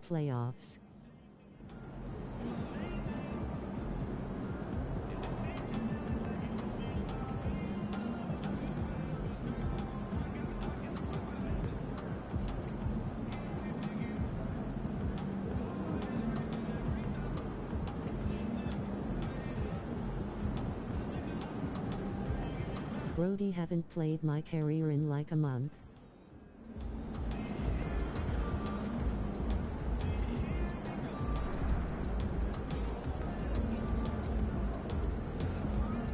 playoffs. Brody haven't played Mycareer in like a month.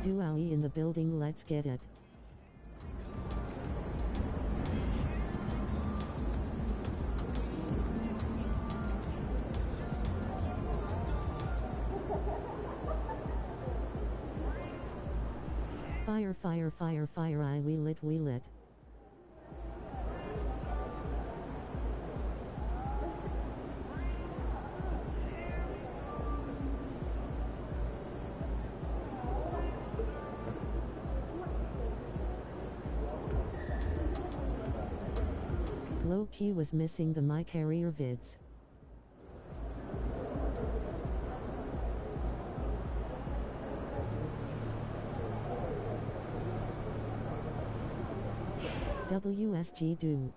Duowie in the building, let's get it. Fire, fire, fire, fire, aye, we lit, we lit. Low-key was missing the Mycareer vids. WSG do.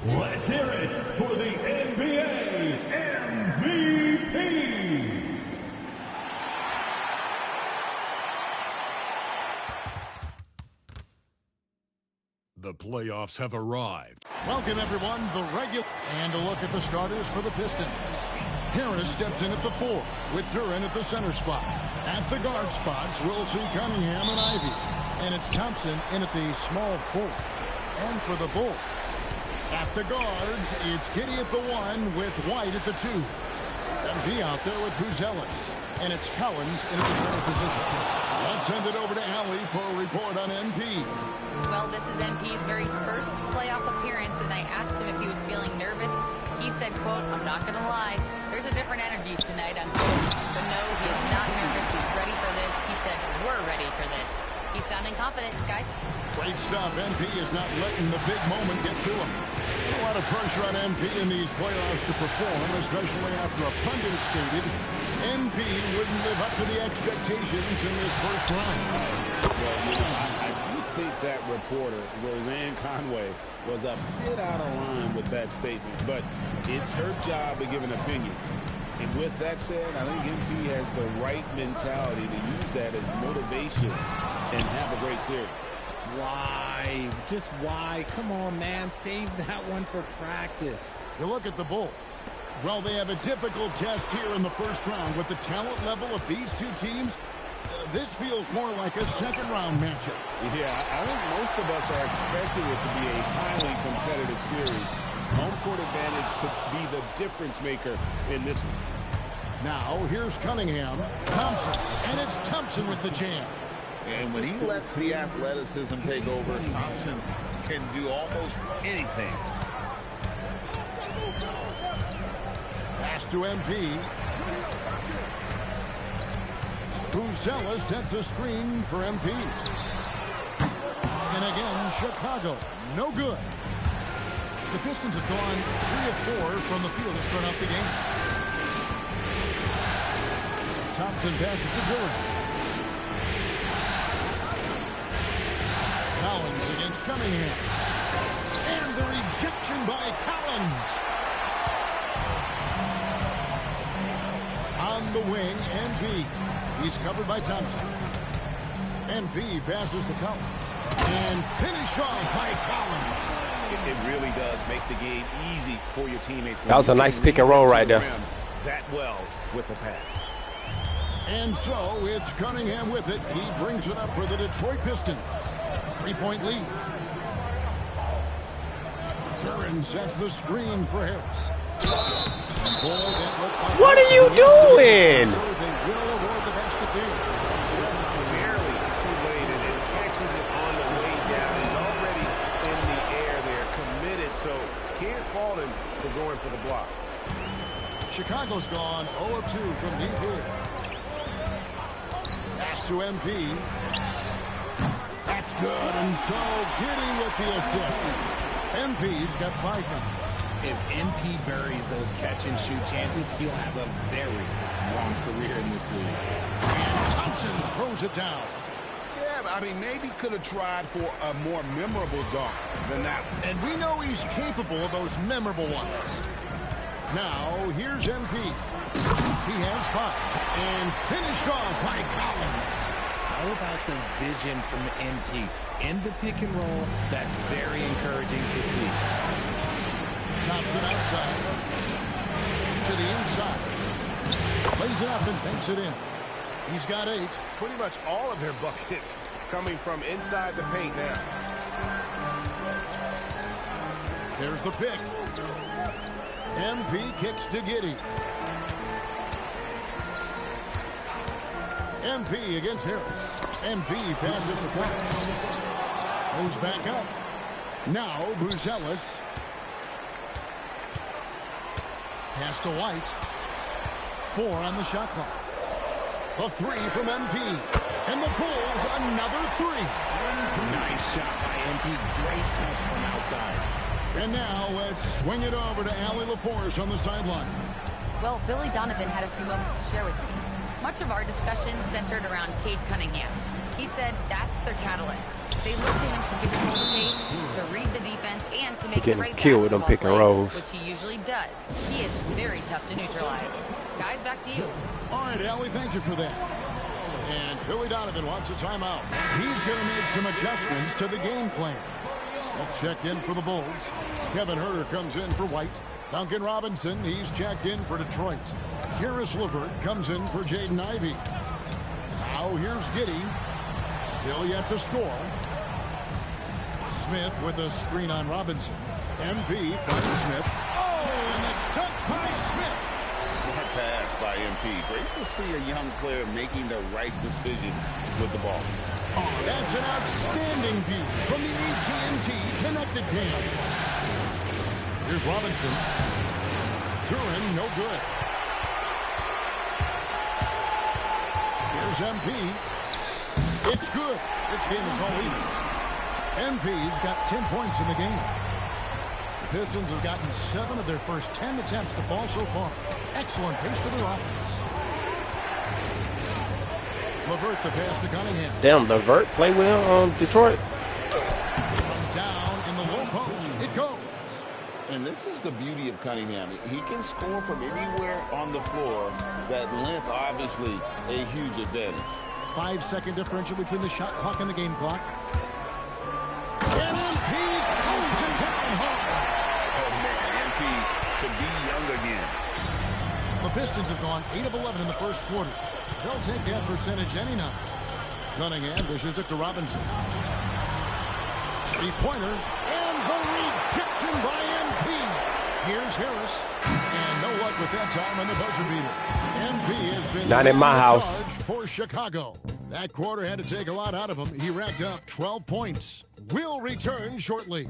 Let's hear it for the NBA MVP. The playoffs have arrived. Welcome, everyone, the regular. And a look at the starters for the Pistons. Harris steps in at the 4, with Duran at the center spot. At the guard spots, we'll see Cunningham and Ivy. And it's Thompson in at the small 4. And for the Bulls, At the guards, it's Giddy at the 1 with White at the 2. MP out there with Buzelis. And it's Collins in the center position. Let's send it over to Allie for a report on MP. Well, this is MP's very first playoff appearance, and I asked him if he was feeling nervous. He said, quote, "I'm not going to lie, there's a different energy tonight, unquote." But no, he is not nervous. He's ready for this. He said, "We're ready for this." He's sounding confident, guys. Great stuff. MP is not letting the big moment get to him. A lot of pressure on MP in these playoffs to perform, especially after a pundit stated MP wouldn't live up to the expectations in this first round. Well, I do think that reporter, Roseanne Conway, was a bit out of line with that statement, but it's her job to give an opinion. And with that said, I think MP has the right mentality to use that as motivation and have a great series. Why? Just why? Come on, man. Save that one for practice. You look at the Bulls. Well, they have a difficult test here in the first round. With the talent level of these two teams, this feels more like a second-round matchup. Yeah, I think most of us are expecting it to be a highly competitive series. Home court advantage could be the difference maker in this one. Now, here's Cunningham, Thompson, and it's Thompson with the jam. And when he lets the athleticism take over, Thompson can do almost anything. Pass to MP. Buzelis sets a screen for MP. And again, Chicago. No good. The Pistons have gone 3 of 4 from the field to start out the game. Thompson passes to Durant. Collins against Cunningham. And the rejection by Collins. On the wing, MP. He's covered by Thompson. MP passes to Collins. And finished off by Collins. It really does make the game easy for your teammates. That was a nice pick and roll right there. That well with the pass. And so it's Cunningham with it. He brings it up for the Detroit Pistons. 3-point lead. Duran sets the screen for Harris. What are you doing? So they will award the basket there. Just barely too late, and it catches it on the way down. He's already in the air there, committed, so can't fault him for going for the block. Chicago's gone 0 of 2 from deep here. Pass to MP. That's good, and so Giddy with the assist. MP's got 5 now. If MP buries those catch-and-shoot chances, he'll have a very long career in this league. And Thompson throws it down. Yeah, I mean, maybe could have tried for a more memorable dunk than that one. And we know he's capable of those memorable ones. Now, here's MP. He has 5. And finished off by Collins. How about the vision from MP? In the pick and roll, that's very encouraging to see. Thompson outside. To the inside. Lays it up and banks it in. He's got 8. Pretty much all of their buckets coming from inside the paint now. There's the pick. MP kicks to Giddy. MP against Harris. MP passes to Collins. Goes back up. Now Buzelis. Pass to White. 4 on the shot clock. A 3 from MP. And the Bulls another 3. Nice shot by MP. Great touch from outside. And now let's swing it over to Allie LaForce on the sideline. Well, Billy Donovan had a few moments to share with me. Much of our discussion centered around Cade Cunningham. He said that's their catalyst. They look to him to give control the pace, to read the defense, and to make the right killed with them pick and play, rolls. which he usually does. He is very tough to neutralize. Guys, back to you. All right, Allie, thank you for that. And Billy Donovan wants a timeout. He's going to make some adjustments to the game plan. Smith checked in for the Bulls. Kevin Huerter comes in for White. Duncan Robinson, he's checked in for Detroit. Karis LeVert comes in for Jaden Ivey. Now here's Giddy. Still yet to score. Smith with a screen on Robinson. MP finds Smith. Oh, and the dunk by Smith. Smart pass by MP. Great to see a young player making the right decisions with the ball. Oh, that's an outstanding view from the AT&T connected game. Here's Robinson. Duran, no good. Here's MP. It's good. This game is all even. MP's got 10 points in the game. The Pistons have gotten 7 of their first 10 attempts to fall so far. Excellent pace to their offense. LeVert the pass to Cunningham. Damn, LeVert play well Detroit. Down in the low post. It goes. And this is the beauty of Cunningham. He can score from anywhere on the floor. That length, obviously, a huge advantage. 5-second differential between the shot clock and the game clock. And MP throws it down hard. Oh, man, MP to be young again. The Pistons have gone 8 of 11 in the first quarter. They'll take that percentage any night. Cunningham dishes it to Robinson. Three-pointer. And the rejection by MP. Here's Harris. And no luck with that time on the buzzer beater. MP has been not in my house for Chicago. That quarter had to take a lot out of him. He racked up 12 points. We'll return shortly.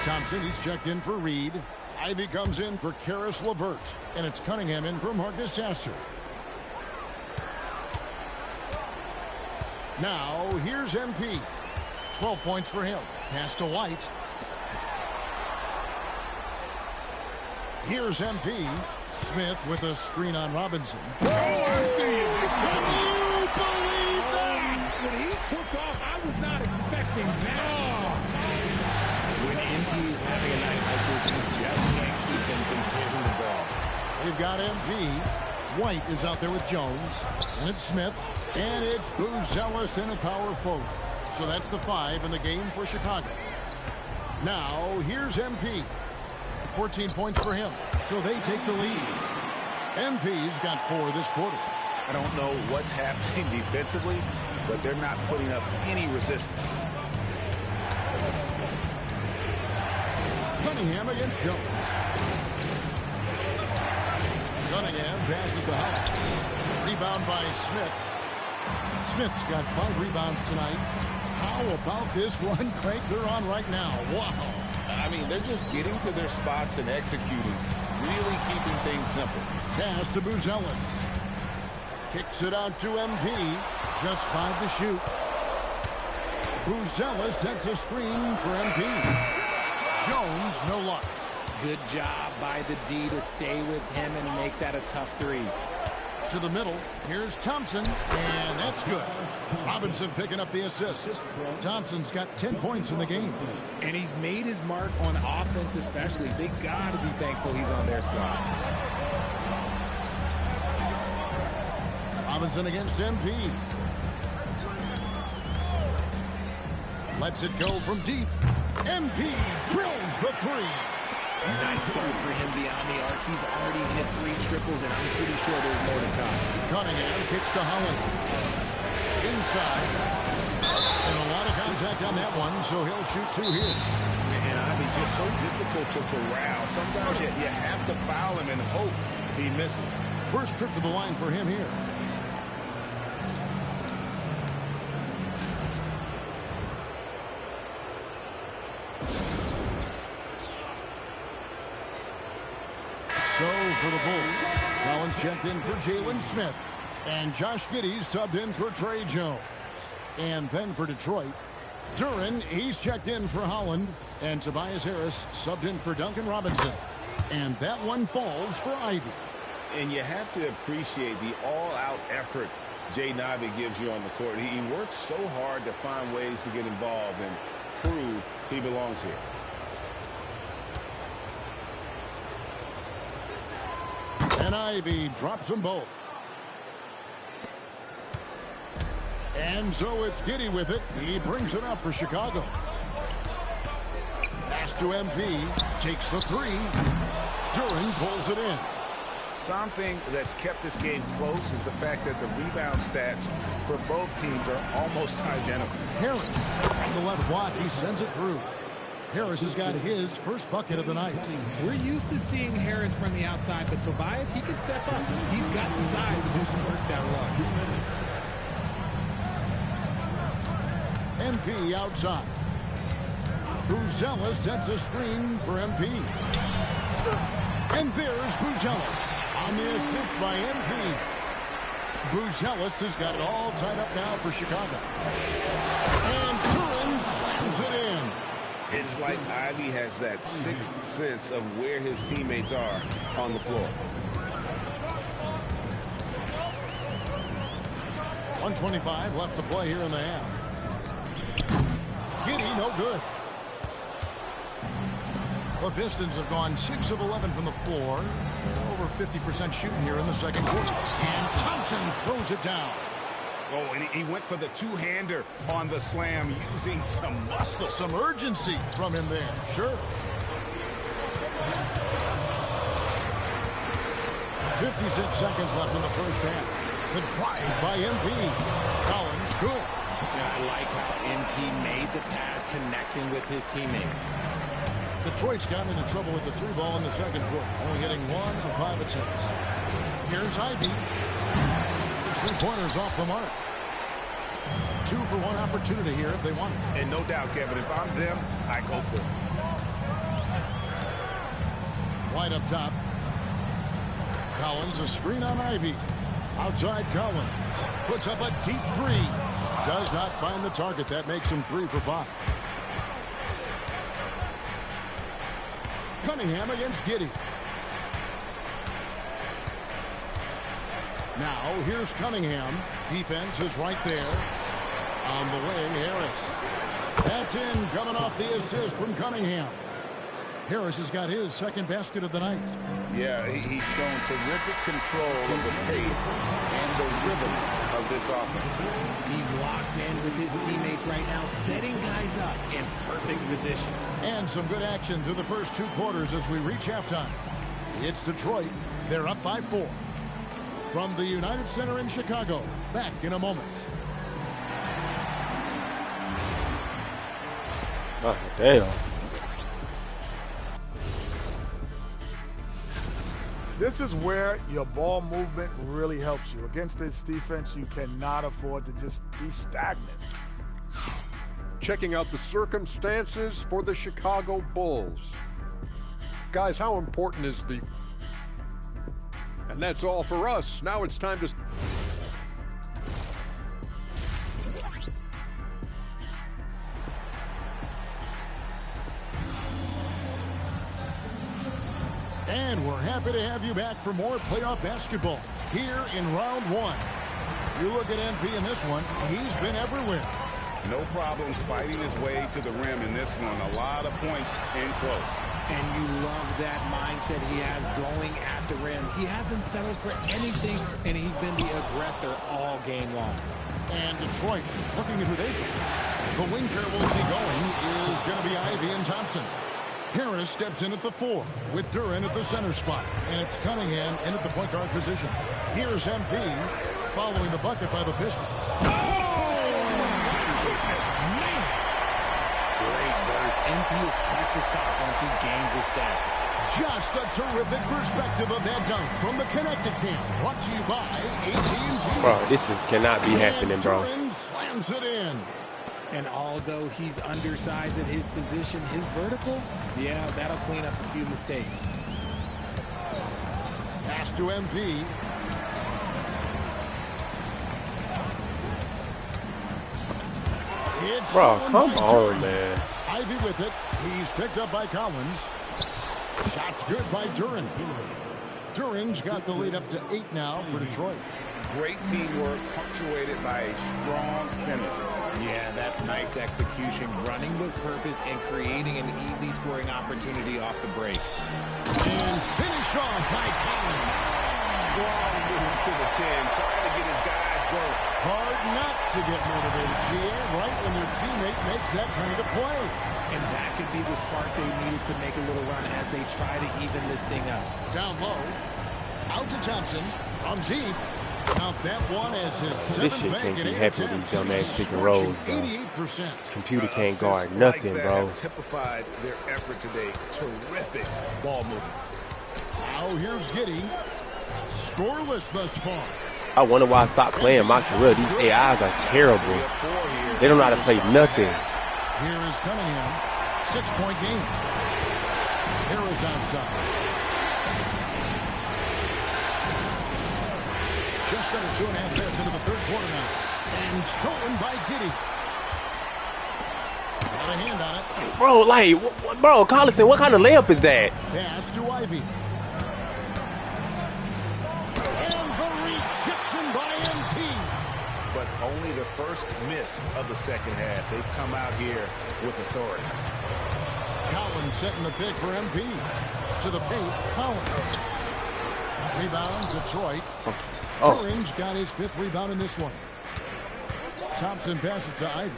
Thompson, he's checked in for Reed. Ivy comes in for Karis LeVert. And it's Cunningham in for Marcus Sasser. Now, here's MP. 12 points for him. Pass to White. Here's MP. Smith with a screen on Robinson. Oh, I see you. Can you believe that? When he took off, I was not expecting that. When MP is having a night like this, you just can't keep him from getting the ball. They've got MP. White is out there with Jones. And it's Smith. And it's Boozellis in a power forward. So that's the 5 in the game for Chicago. Now, here's MP. 14 points for him. So they take the lead. MP's got 4 this quarter. I don't know what's happening defensively, but they're not putting up any resistance. Cunningham against Jones. Cunningham passes to Howard. Rebound by Smith. Smith's got 5 rebounds tonight. How about this run crank they're on right now? Wow. I mean, they're just getting to their spots and executing, really keeping things simple. Pass to Boozellis. Kicks it out to MP. Just 5 to shoot. Boozellis sets a screen for MP. Jones, no luck. Good job by the D to stay with him and make that a tough 3. To the middle. Here's Thompson. And that's good. Robinson picking up the assist. Thompson's got 10 points in the game. And he's made his mark on offense especially. They got to be thankful he's on their squad. Robinson against MP. Lets it go from deep. MP drills the 3. Nice start for him beyond the arc. He's already hit 3 triples, and I'm pretty sure there's more to come. Cunningham kicks to Holland. Inside. And a lot of contact on that one, so he'll shoot 2 here. And I mean, just so difficult to corral. Sometimes you have to foul him and hope he misses. First trip to the line for him here. So for the Bulls, Collins checked in for Jalen Smith. And Josh Giddey subbed in for Trey Jones. And then for Detroit, Duran, he's checked in for Holland. And Tobias Harris subbed in for Duncan Robinson. And that one falls for Ivy. And you have to appreciate the all-out effort Jaden Ivey gives you on the court. He works so hard to find ways to get involved and prove he belongs here. And Ivy drops them both. And so it's Giddy with it. He brings it up for Chicago. Pass to MP. Takes the three. Duren pulls it in. Something that's kept this game close is the fact that the rebound stats for both teams are almost identical. Harris from the left block. He sends it through. Harris has got his first bucket of the night. We're used to seeing Harris from the outside, but Tobias, he can step up. He's got the size to do some work down low. MP outside. Buzelis sets a screen for MP. And there's Buzelis on the assist by MP. Buzelis has got it all tied up now for Chicago. And Duren slams it in. It's like Ivy has that sixth sense of where his teammates are on the floor. 1:25 left to play here in the half. Giddy, no good. The Pistons have gone 6 of 11 from the floor. Over 50% shooting here in the second quarter. And Thompson throws it down. Oh, and he went for the two-hander on the slam using some muscle. Some urgency from him there. Sure. 56 seconds left in the first half. The drive by MP. Collins, good. I like how MP made the pass connecting with his teammate. Detroit's gotten into trouble with the three ball in the second quarter, only hitting 1 of 5 attempts. Here's Ivy. Three-pointers off the mark. 2 for 1 opportunity here if they want it. And no doubt, Kevin, if I'm them, I go for it. Wide up top. Collins, a screen on Ivy. Outside Collins. Puts up a deep three. Does not find the target. That makes him 3 for 5. Cunningham against Giddy. Now, here's Cunningham. Defense is right there. On the wing, Harris. That's in, coming off the assist from Cunningham. Harris has got his second basket of the night. Yeah, he's shown terrific control of the pace and the rhythm of this offense. He's locked in with his teammates right now, setting guys up in perfect position. And some good action through the first 2 quarters as we reach halftime. It's Detroit. They're up by 4. From the United Center in Chicago. Back in a moment. Oh, damn. This is where your ball movement really helps you. Against this defense, you cannot afford to just be stagnant. Checking out the circumstances for the Chicago Bulls. Guys, how important is the... And that's all for us. Now it's time to... And we're happy to have you back for more playoff basketball here in round 1. You look at MP in this one, he's been everywhere. No problems fighting his way to the rim in this one. A lot of points in close. And you love that mindset he has going at the rim. He hasn't settled for anything, and he's been the aggressor all game long. And Detroit, looking at who they've got. The wing pair we'll see going is going to be Ivy and Thompson. Harris steps in at the 4 with Duren at the center spot. And it's Cunningham in at the point guard position. Here's MP following the bucket by the Pistons. Great burst. MP is tough to stop once he gains his step. Just a terrific perspective of that dunk from the Connected Camp. Brought to you by AT&T. Bro, this cannot be happening, bro. Duren slams it in. And although he's undersized at his position, his vertical, yeah, that'll clean up a few mistakes. Pass to MP. It's Bro, come by on, Duren. man. Ivy with it. He's picked up by Collins. Shots good by Duren. Duren's got the lead up to 8 now for Detroit. Great teamwork punctuated by a strong finish. Yeah, that's nice execution, running with purpose and creating an easy scoring opportunity off the break. And finish off by Collins. Strong move to the 10, trying to get his guys goal. Hard not to get motivated, GA, right when your teammate makes that kind of play. And that could be the spark they needed to make a little run as they try to even this thing up. Down low. Out to Thompson. From deep. Count that one as his This shit can't keep happening with these dumb ass pick and rolls, bro. 88%. Computer can't guard nothing, bro. Typified their effort today. Terrific ball movement. Now here's Giddey. Scoreless thus far. I wonder why I stopped playing Mycareer. These AIs are terrible. They don't know how to play nothing. Here is Cunningham. 6-point game. Harris outside. Just under 2.5 minutes into the third quarter now. And stolen by Giddey. Got a hand on it. Bro, like, bro, Collison, what kind of layup is that? Pass to Ivy. And the rejection by MP. But only the first miss of the second half. They've come out here with authority. Collins setting the pick for MP. To the paint, Collins. Rebound, Detroit. Orange got his 5th rebound in this one. Thompson passes to Ivy.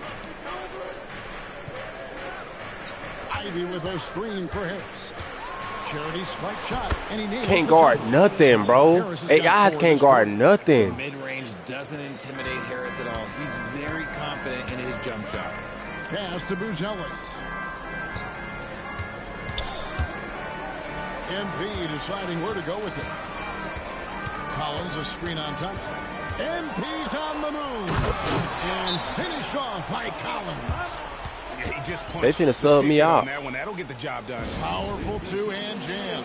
Ivy with a screen for Harris. Charity stripe shot, and he nails can't guard nothing, bro. AIs can't guard nothing. Mid-range doesn't intimidate Harris at all. He's very confident in his jump shot. Pass to Buzelis. MP deciding where to go with it. Collins, a screen on Thompson. MP's on the move. And finished off by Collins. He just they finna sub me out. That'll get the job done. Powerful two-hand jam.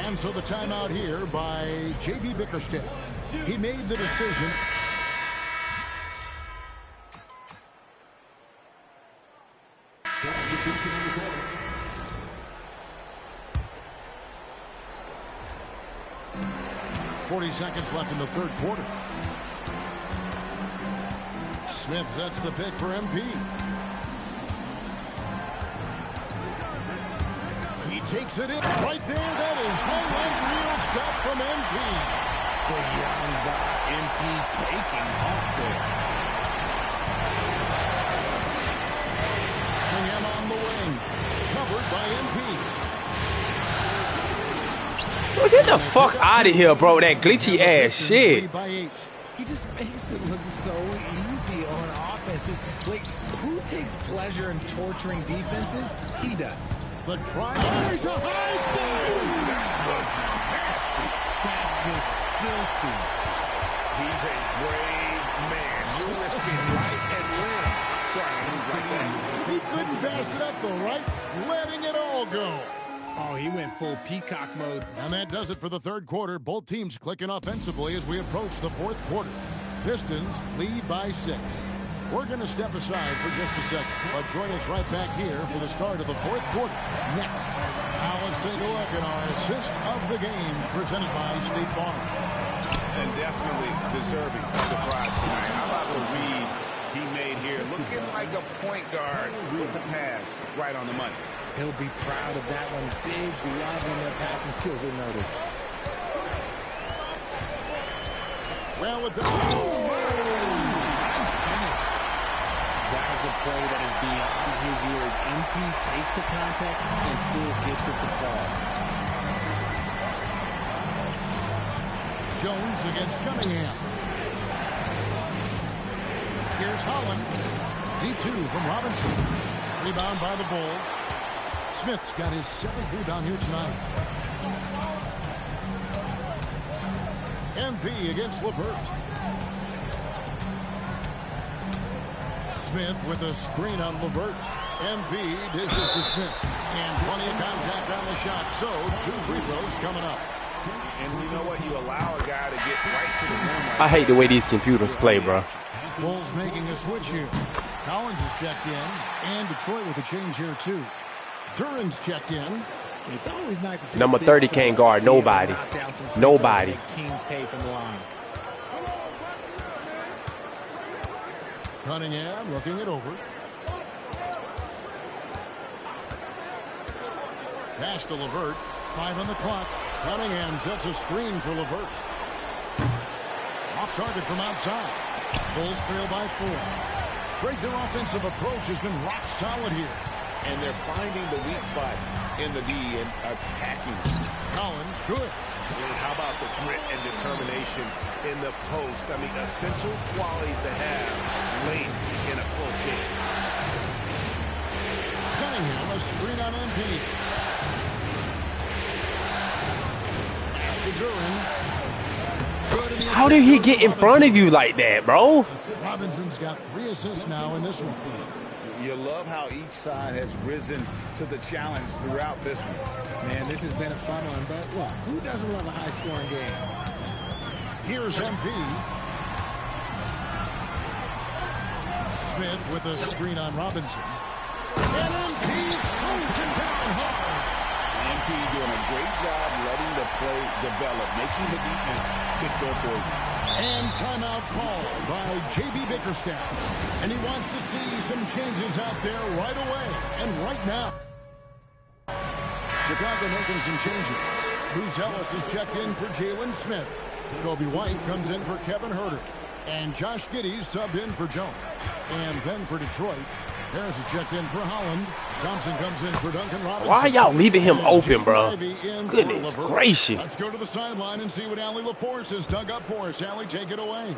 And so the timeout here by J.B. Bickerstaff. He made the decision. .40 seconds left in the third quarter. Smith sets the pick for MP. He takes it in right there. That is highlight reel shot from MP. The young buck MP taking off there. Him on the wing. Covered by MP. Bro, get the fuck out of here, bro. That glitchy ass shit. He just makes it look so easy on offense. Like, who takes pleasure in torturing defenses? He does. The try. There's a high five. That was nasty. That's just filthy. He's a brave man. You're risking life and limb trying to move like that. He couldn't pass it up the right, letting it all go. Oh, he went full peacock mode. And that does it for the third quarter. Both teams clicking offensively as we approach the fourth quarter. Pistons lead by 6. We're going to step aside for just a second, but join us right back here for the start of the fourth quarter next. Now let's take a look at our assist of the game presented by State Farm. And definitely deserving of the prize tonight. How about the read he made here? Looking like a point guard with the pass right on the money. He'll be proud of that one. Bigs loving their passing skills, you'll notice. Well, with the... Nice finish. That is a play that is beyond his years. MP takes the contact and still gets it to fall. Jones against Cunningham. Here's Holland. D2 from Robinson. Rebound by the Bulls. Smith's got his 7th rebound here tonight. MP against LeVert. Smith with a screen on LeVert. MP dishes to Smith. And plenty of contact on the shot. So 2 free throws coming up. And you know what? You allow a guy to get right to the rim. I hate the way these computers play, bro. Bulls making a switch here. Collins is checked in. And Detroit with a change here, too. Duran's checked in. It's always nice to see number 30 can't guard nobody. Nobody. Teams pay from the line. Cunningham looking it over. Pass to LeVert. 5 on the clock. Cunningham sets a screen for LeVert. Off target from outside. Bulls trail by 4. Greg, their offensive approach has been rock solid here. And they're finding the weak spots in the D and attacking. Collins, good. How about the grit and determination in the post? I mean, essential qualities to have late in a close game. Cunningham, a screen on MP. After Duran. How did he get in front of you like that, bro? Robinson's got 3 assists now in this one. You love how each side has risen to the challenge throughout this one. Man, this has been a fun one, but look, who doesn't love a high-scoring game? Here's MP. Smith with a screen on Robinson. And MP throws it down hard. MP doing a great job letting the play develop, making the defense pick their poison. And timeout call by J.B. Bickerstaff. And he wants to see some changes out there right away and right now. Chicago making some changes. Bruce Ellis is checked in for Jalen Smith. Kobe White comes in for Kevin Huerter. And Josh Giddey subbed in for Jones. And then for Detroit, Harris is checked in for Holland. Thompson comes in for Duncan Robinson. Why are y'all leaving him open, bro? Goodness gracious. Let's go to the sideline and see what Allie LaForce has dug up for us. Allie, take it away.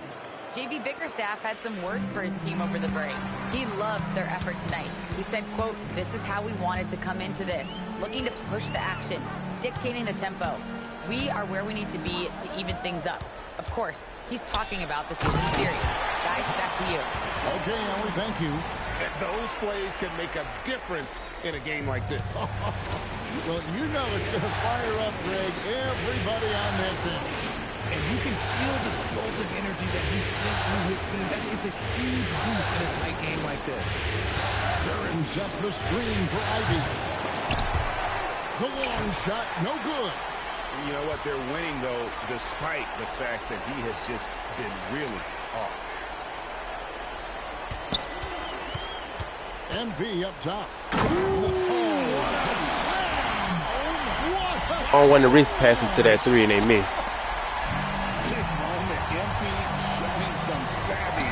J.B. Bickerstaff had some words for his team over the break. He loves their effort tonight. He said, quote, "This is how we wanted to come into this, looking to push the action, dictating the tempo. We are where we need to be to even things up." Of course, he's talking about the season series. Guys, back to you. Okay, Allie, thank you. Those plays can make a difference in a game like this. Well, you know it's going to fire up, Greg, everybody on that bench. And you can feel the jolt of energy that he sent through his team. That is a huge boost in a tight game like this. Duran sets the screen for Ivy. The long shot, no good. You know what? They're winning, though, despite the fact that he has just been really off. MP up top. I don't want to risk passing to that 3 and they miss. Big moment. MP showing some savvy.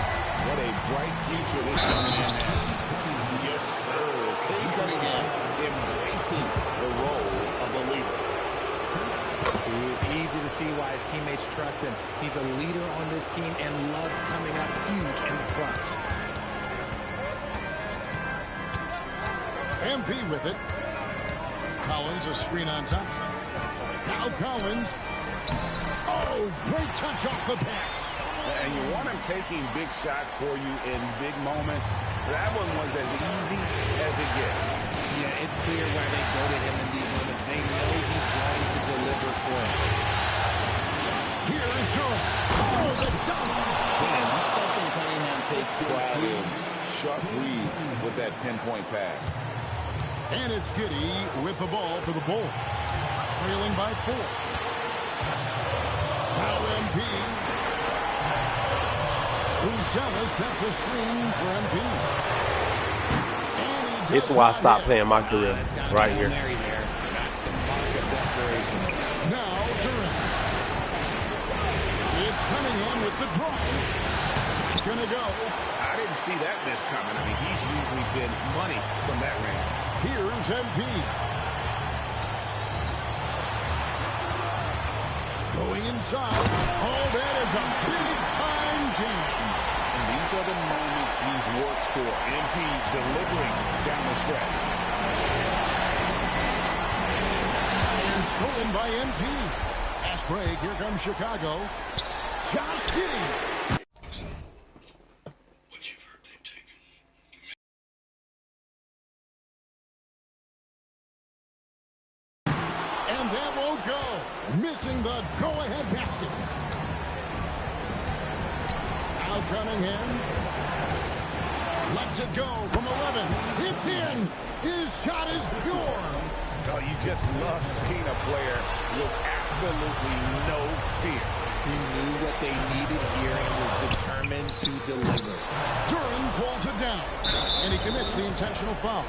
What a bright future this young man has. Yes, sir. Cade Cunningham embracing the role of the leader. See, it's easy to see why his teammates trust him. He's a leader on this team and loves coming up huge in the clutch. MP with it. Collins, a screen on Thompson. Now Collins. Oh, great touch off the pass. And you want him taking big shots for you in big moments. That one was as easy as it gets. Yeah, it's clear why they go to him in these moments. They know he's going to deliver for them. Here is Durham. Oh, the dunk. And that's something Cunningham takes pride in. Sharp read with that pinpoint pass. And it's Giddey with the ball for the Bulls. Trailing by 4. Now MP. Buzella sets a screen for MP. This is why I stopped playing my career right here. That's the mark of desperation. Now Durant. It's Cunningham with the drive. Gonna go. I didn't see that miss coming. I mean, he's usually been money from that range. Here's MP. Going inside. Oh, that is a big-time jam. And these are the moments he's worked for. MP delivering down the stretch. And stolen by MP. Fast break. Here comes Chicago. Josh Giddey. And that won't go. Missing the go-ahead basket. Now Cunningham lets it go from 11. It's in. His shot is pure. Oh, you just love seeing a player with absolutely no fear. He knew what they needed here and was determined to deliver. Duran pulls it down. And he commits the intentional foul.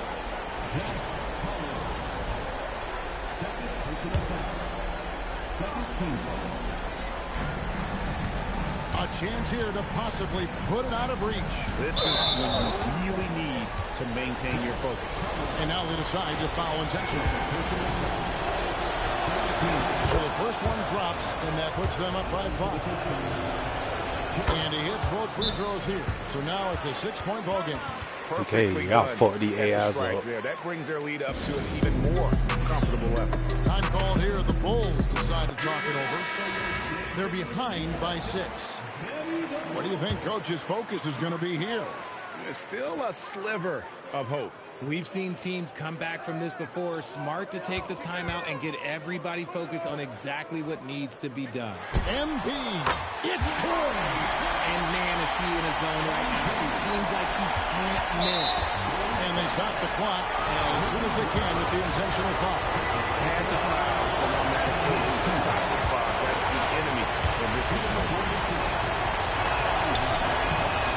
A chance here to possibly put it out of reach. This is when you really need to maintain your focus. And now they decide to foul intentionally. So the first one drops, and that puts them up by 5. And he hits both free throws here. So now it's a 6-point ball game. Okay, y'all fought the AIs up. That brings their lead up to an even more comfortable level. Time called here. The Bulls decide to talk it over. They're behind by 6. What do you think Coach's focus is going to be here? There's still a sliver of hope. We've seen teams come back from this before. Smart to take the timeout and get everybody focused on exactly what needs to be done. MP, it's good. And man, is he in his zone right now. It seems like he can't miss. And they stop the clock as soon as they can with the intentional foul. Had to foul on that occasion to stop the clock. That's the enemy of this situation.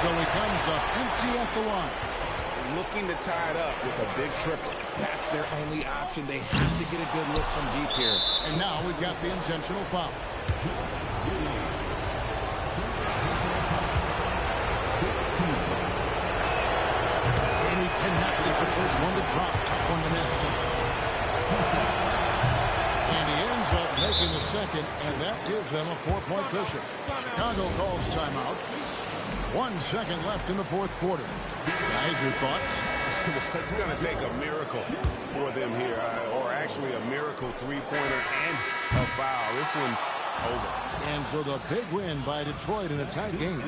So he comes up empty at the line. Looking to tie it up with a big triple. That's their only option. They have to get a good look from deep here. And now we've got the intentional foul. And he cannot get the first one to drop. Tough one to miss. And he ends up making the second, and that gives them a 4-point cushion. Chicago calls timeout. 1 second left in the fourth quarter. Guys, your thoughts? It's going to take a miracle for them here, or actually a miracle three-pointer and a foul. This one's over. And so the big win by Detroit in a tight game.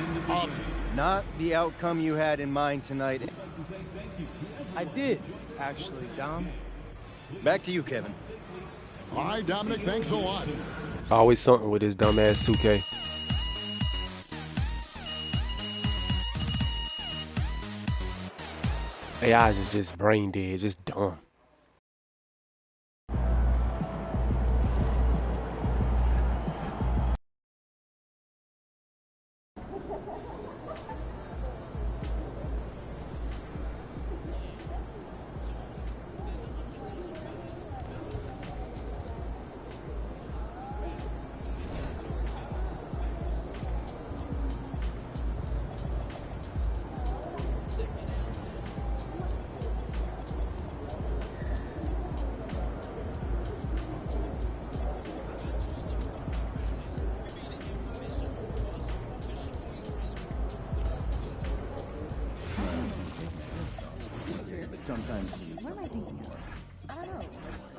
Not the outcome you had in mind tonight. I did, actually, Dom. Back to you, Kevin. All right, Dominic, thanks a lot. Always something with his dumbass 2K. AIs is just brain dead, just dumb. Sometimes. What am I thinking of? I don't know.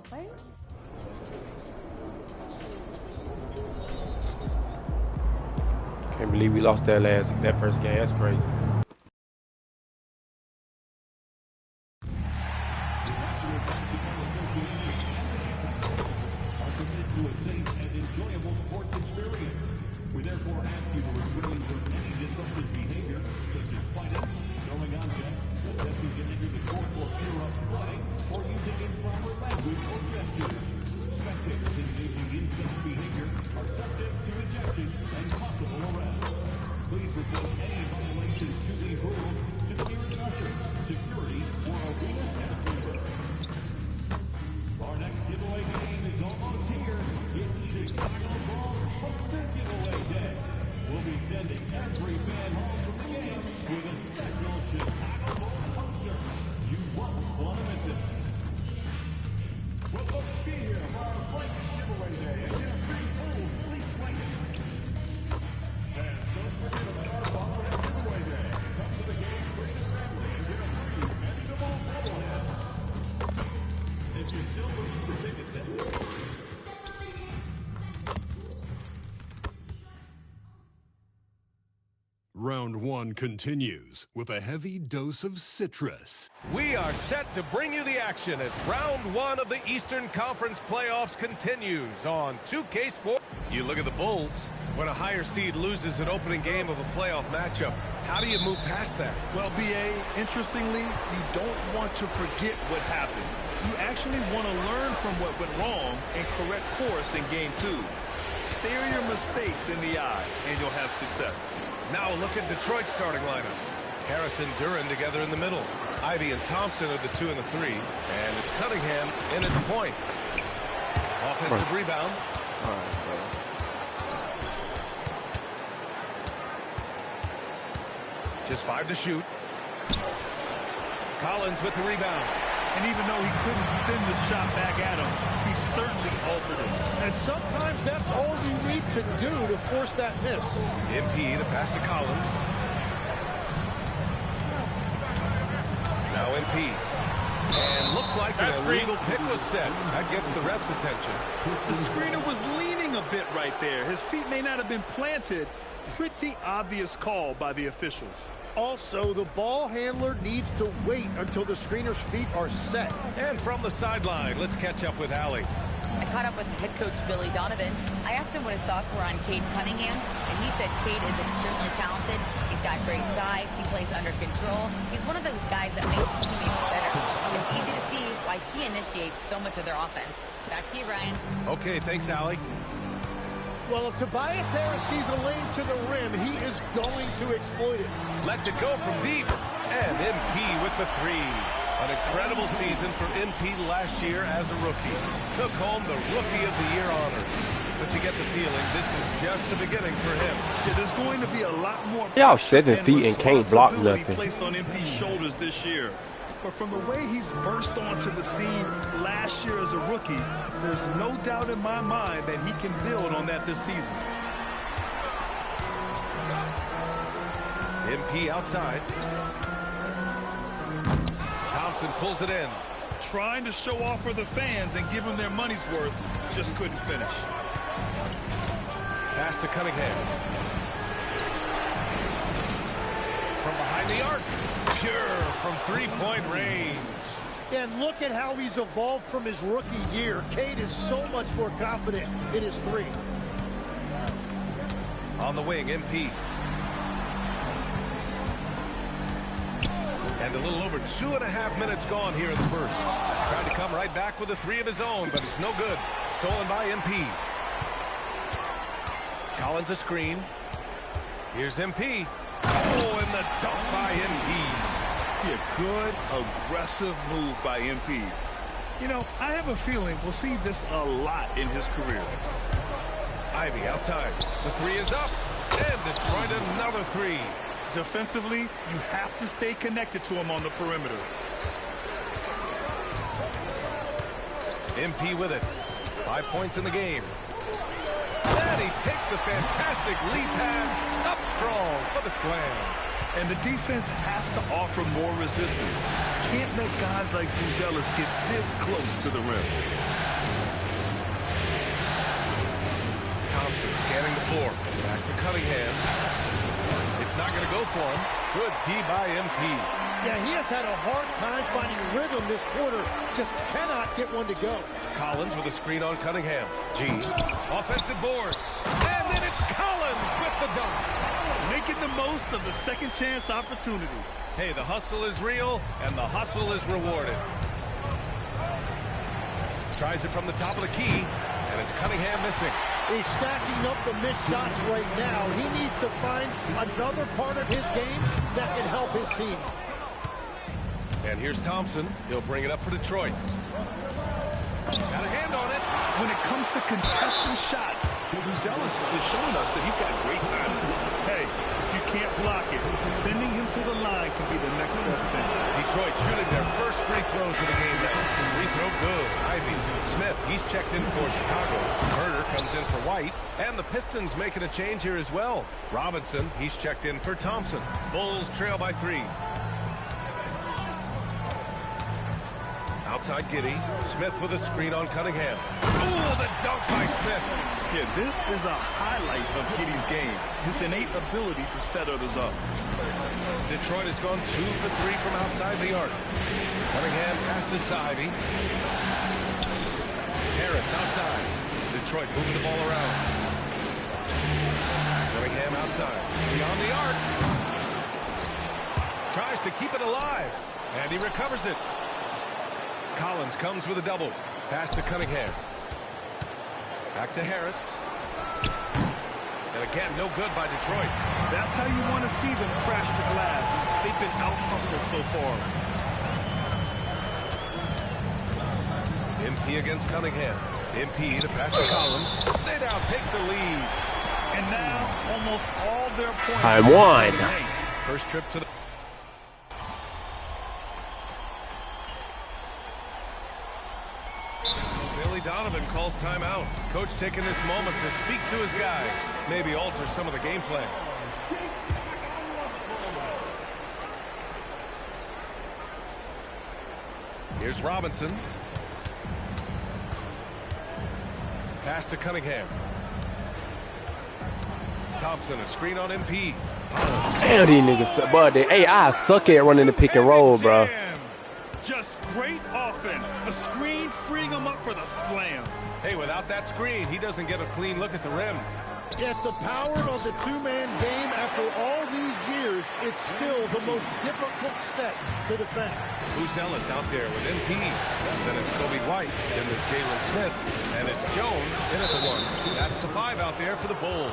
Players? Can't believe we lost that first game. That's crazy. We therefore ask you to refrain from any disruptive behavior, such as fighting, throwing objects, attempting to enter the court or interrupt play, or using improper language or gestures. Spectators engaging in such behavior are subject to ejection and possible arrest. Please report any violations to these rules to the nearest usher, security, or arena staff member. Our next giveaway game is almost here. It's Chicago Bulls Poster Giveaway Day. We'll be sending every fan home from the game with a special Chicago Bulls poster. You won't want to miss it. Well, let's be here for our Flight Giveaway Day and get a free Bulls fleece blanket. And don't forget about our bobblehead giveaway day. Come to the game, bring your family, and get a free vegetable bobblehead. If you're still looking for tickets, Round 1 continues with a heavy dose of citrus. We are set to bring you the action as round 1 of the Eastern Conference playoffs continues on 2K Sports. You look at the Bulls. When a higher seed loses an opening game of a playoff matchup, how do you move past that? Well, B.A., interestingly, you don't want to forget what happened. You actually want to learn from what went wrong and correct course in Game 2. Stare your mistakes in the eye, and you'll have success. Now look at Detroit's starting lineup. Harris and Duran together in the middle. Ivy and Thompson are the 2 and the 3. And it's Cunningham in at the point. Offensive rebound. All right, bro. Just 5 to shoot. Collins with the rebound. And even though he couldn't send the shot back at him, he certainly altered it. And sometimes that's all you need to do to force that miss. MP, the pass to Collins. Now MP. And looks like an illegal pick was set. That gets the ref's attention. The screener was leaning a bit right there. His feet may not have been planted. Pretty obvious call by the officials. Also, the ball handler needs to wait until the screener's feet are set. And from the sideline, let's catch up with Allie. I caught up with head coach Billy Donovan. I asked him what his thoughts were on Cade Cunningham, and he said Cade is extremely talented. He's got great size. He plays under control. He's one of those guys that makes his teammates better. It's easy to see why he initiates so much of their offense. Back to you, Ryan. Okay, thanks, Allie. Well, if Tobias Harris sees a lane to the rim, he is going to exploit it. Lets it go from deep. And MP with the 3. An incredible season for MP last year as a rookie. Took home the Rookie of the Year honors. But you get the feeling this is just the beginning for him. Yeah, there's going to be a lot more. Y'all 7 feet and can't block nothing. Placed on MP's shoulders this year. But from the way he's burst onto the scene last year as a rookie, there's no doubt in my mind that he can build on that this season. MP outside. Thompson pulls it in. Trying to show off for the fans and give them their money's worth, just couldn't finish. Pass to Cunningham. From behind the arc. Pure from 3-point range. And look at how he's evolved from his rookie year. Cade is so much more confident in his 3. On the wing, MP. And a little over 2.5 minutes gone here in the first. Tried to come right back with a 3 of his own, but it's no good. Stolen by MP. Collins a screen. Here's MP. Oh, and the dunk by MP. Be a good, aggressive move by MP. You know, I have a feeling we'll see this a lot in his career. Ivy outside. The 3 is up. And Detroit another 3. Defensively, you have to stay connected to him on the perimeter. MP with it. 5 points in the game. And he takes the fantastic lead pass up strong for the slam. And the defense has to offer more resistance. Can't let guys like Buzelis get this close to the rim. Thompson scanning the floor. Back to Cunningham. It's not going to go for him. Good D by MP. Yeah, he has had a hard time finding rhythm this quarter. Just cannot get one to go. Collins with a screen on Cunningham. G. Offensive board. And then it's Collins with the dunk. Making the most of the second chance opportunity. Hey, the hustle is real, and the hustle is rewarded. Tries it from the top of the key, and it's Cunningham missing. He's stacking up the missed shots right now. He needs to find another part of his game that can help his team. And here's Thompson. He'll bring it up for Detroit. Got a hand on it. When it comes to contesting shots, Buzelis is showing us that he's got great timing. Hey, if you can't block it, sending him to the line can be the next best thing. Detroit shooting their first free throws of the game now. Free throw good. Ivy. Smith, he's checked in for Chicago. Herder comes in for White. And the Pistons making a change here as well. Robinson, he's checked in for Thompson. Bulls trail by 3. Outside Giddey. Smith with a screen on Cunningham. Ooh, the dunk by Smith. Yeah, this is a highlight of Giddey's game. His innate ability to set others up. Detroit has gone 2 for 3 from outside the arc. Cunningham passes to Ivy. Harris outside. Detroit moving the ball around. Cunningham outside. Beyond the arc. Tries to keep it alive. And he recovers it. Collins comes with a double. Pass to Cunningham. Back to Harris. And again, no good by Detroit. That's how you want to see them crash to glass. They've been out-hustled so far. MP against Cunningham. MP to pass to Collins. They now take the lead. And now, almost all their points. I won. First trip to the... Billy Donovan calls timeout. Coach taking this moment to speak to his guys. Maybe alter some of the game plan. Here's Robinson. Pass to Cunningham. Thompson, a screen on MP. Damn, these niggas, bro. The AI suck at running the pick and roll, bro. Just great offense. The screen freeing him up for the slam. Hey, without that screen, he doesn't get a clean look at the rim. Yeah, it's the power of the two-man game. After all these years, it's still the most difficult set to defend. Ellis out there with MP. Then it's Kobe White. Then there's Jalen Smith. And it's Jones in at the one. That's the 5 out there for the Bulls.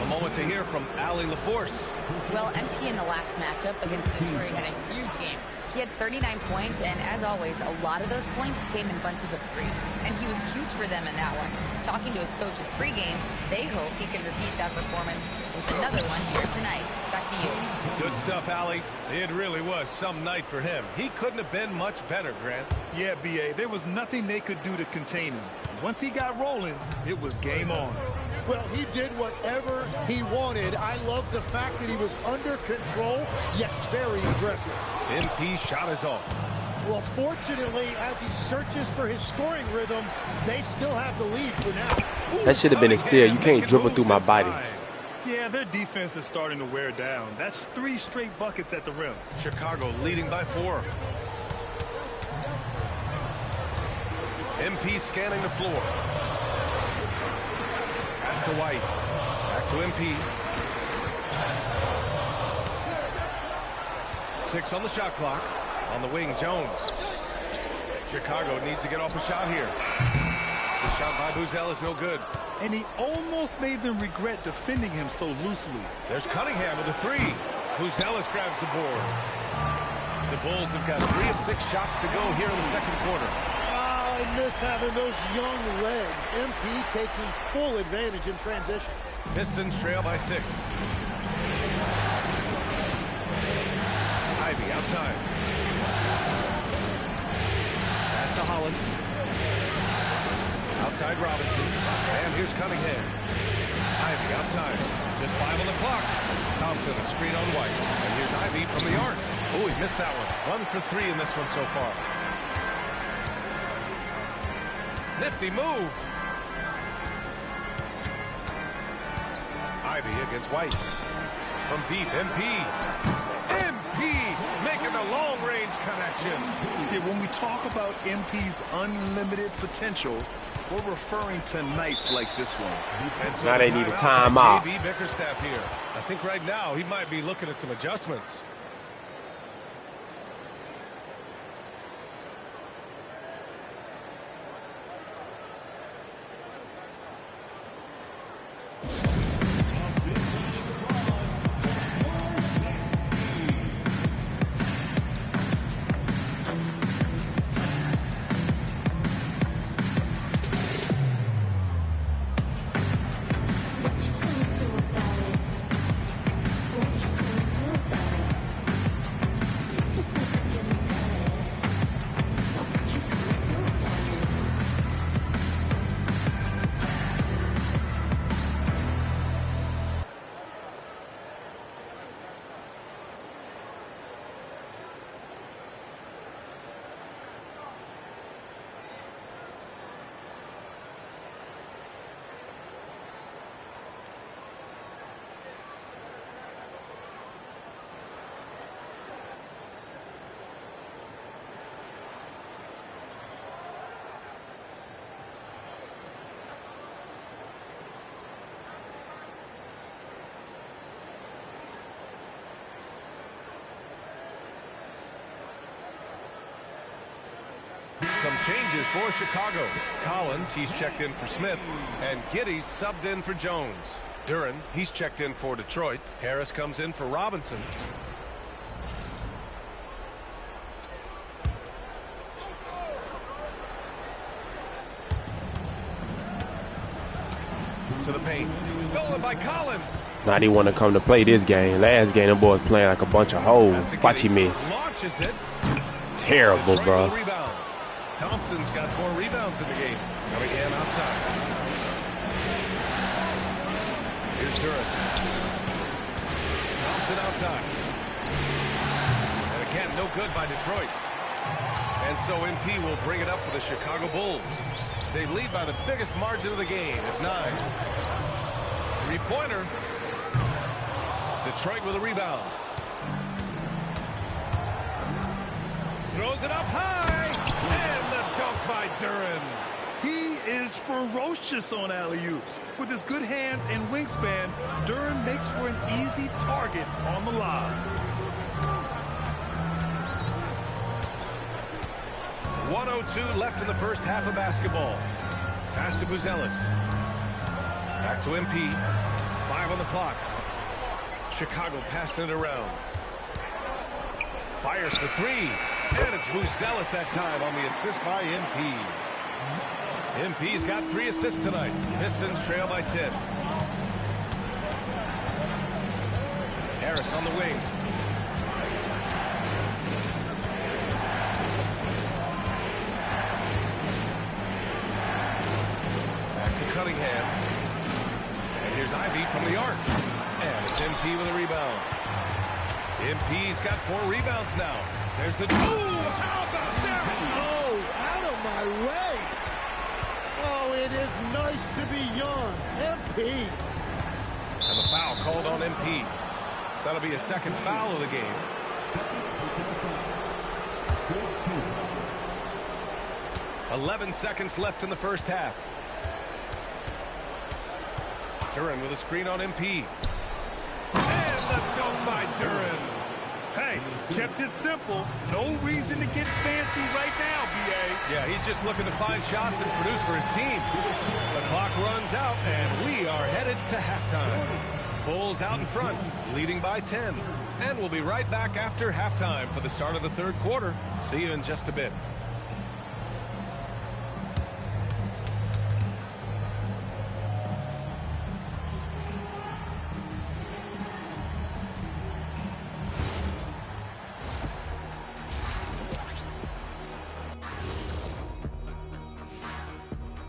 A moment to hear from Allie LaForce. Well, MP in the last matchup against Detroit had a huge game. He had 39 points, and as always, a lot of those points came in bunches of 3. And he was huge for them in that one. Talking to his coaches pregame, they hope he can repeat that performance with another one here tonight. Back to you. Good stuff, Allie. It really was some night for him. He couldn't have been much better, Grant. Yeah, B.A., there was nothing they could do to contain him. Once he got rolling, it was game on. Well, he did whatever he wanted. I love the fact that he was under control, yet very aggressive. MP shot is off. Well, fortunately, as he searches for his scoring rhythm, they still have the lead for now. That should have been a steal. You can't dribble through my body. Yeah, their defense is starting to wear down. That's 3 straight buckets at the rim. Chicago leading by 4. MP scanning the floor. Pass to White. Back to MP. 6 on the shot clock. On the wing, Jones. Chicago needs to get off a shot here. The shot by Buzel is no good. And he almost made them regret defending him so loosely. There's Cunningham with a 3. Buzel grabs the board. The Bulls have got 3 of 6 shots to go here in the second quarter. I miss having those young legs. MP taking full advantage in transition. Pistons trail by 6. Ivy outside. Pass to Holland. Outside Robinson. And here's Cunningham. Ivy outside. Just 5 on the clock. Thompson, a screen on White. And here's Ivy from the arc. Oh, he missed that one. 1 for 3 in this one so far. Nifty move. Ivy against White. From deep, MP. MP making the long-range connection. Yeah, when we talk about MP's unlimited potential, we're referring to nights like this one. So now they need a timeout. JB Bickerstaff here. I think right now he might be looking at some adjustments. Some changes for Chicago. Collins, he's checked in for Smith. And Giddey's subbed in for Jones. Duren, he's checked in for Detroit. Harris comes in for Robinson. To the paint. Stolen by Collins. Now they want to come to play this game. Last game, them boys playing like a bunch of hoes. Watch he miss. Launches it. Terrible, bro. Rebound. Thompson's got 4 rebounds in the game. Cunningham outside. Here's Duran. Thompson outside. And again, no good by Detroit. And so MP will bring it up for the Chicago Bulls. They lead by the biggest margin of the game at 9. Three-pointer. Detroit with a rebound. Throws it up high. And the dunk by Duran. He is ferocious on alley-oops. With his good hands and wingspan, Duran makes for an easy target on the lob. 1:02 left in the first half of basketball. Pass to Buzelis. Back to MP. 5 on the clock. Chicago passing it around. Fires for 3. And it's Buzelis that time on the assist by MP. MP's got 3 assists tonight. Pistons trail by 10. Harris on the wing. Back to Cunningham. And here's Ivy from the arc. And it's MP with a rebound. MP's got 4 rebounds now. There's the... Ooh, how about that? Oh, out of my way. Oh, it is nice to be young. MP. And the foul called on MP. That'll be a second foul of the game. "11 seconds left in the first half. Duran with a screen on MP. And the dunk by Duran. Hey, kept it simple. No reason to get fancy right now, B.A. Yeah, he's just looking to find shots and produce for his team. The clock runs out, and we are headed to halftime. Bulls out in front, leading by 10. And we'll be right back after halftime for the start of the third quarter. See you in just a bit.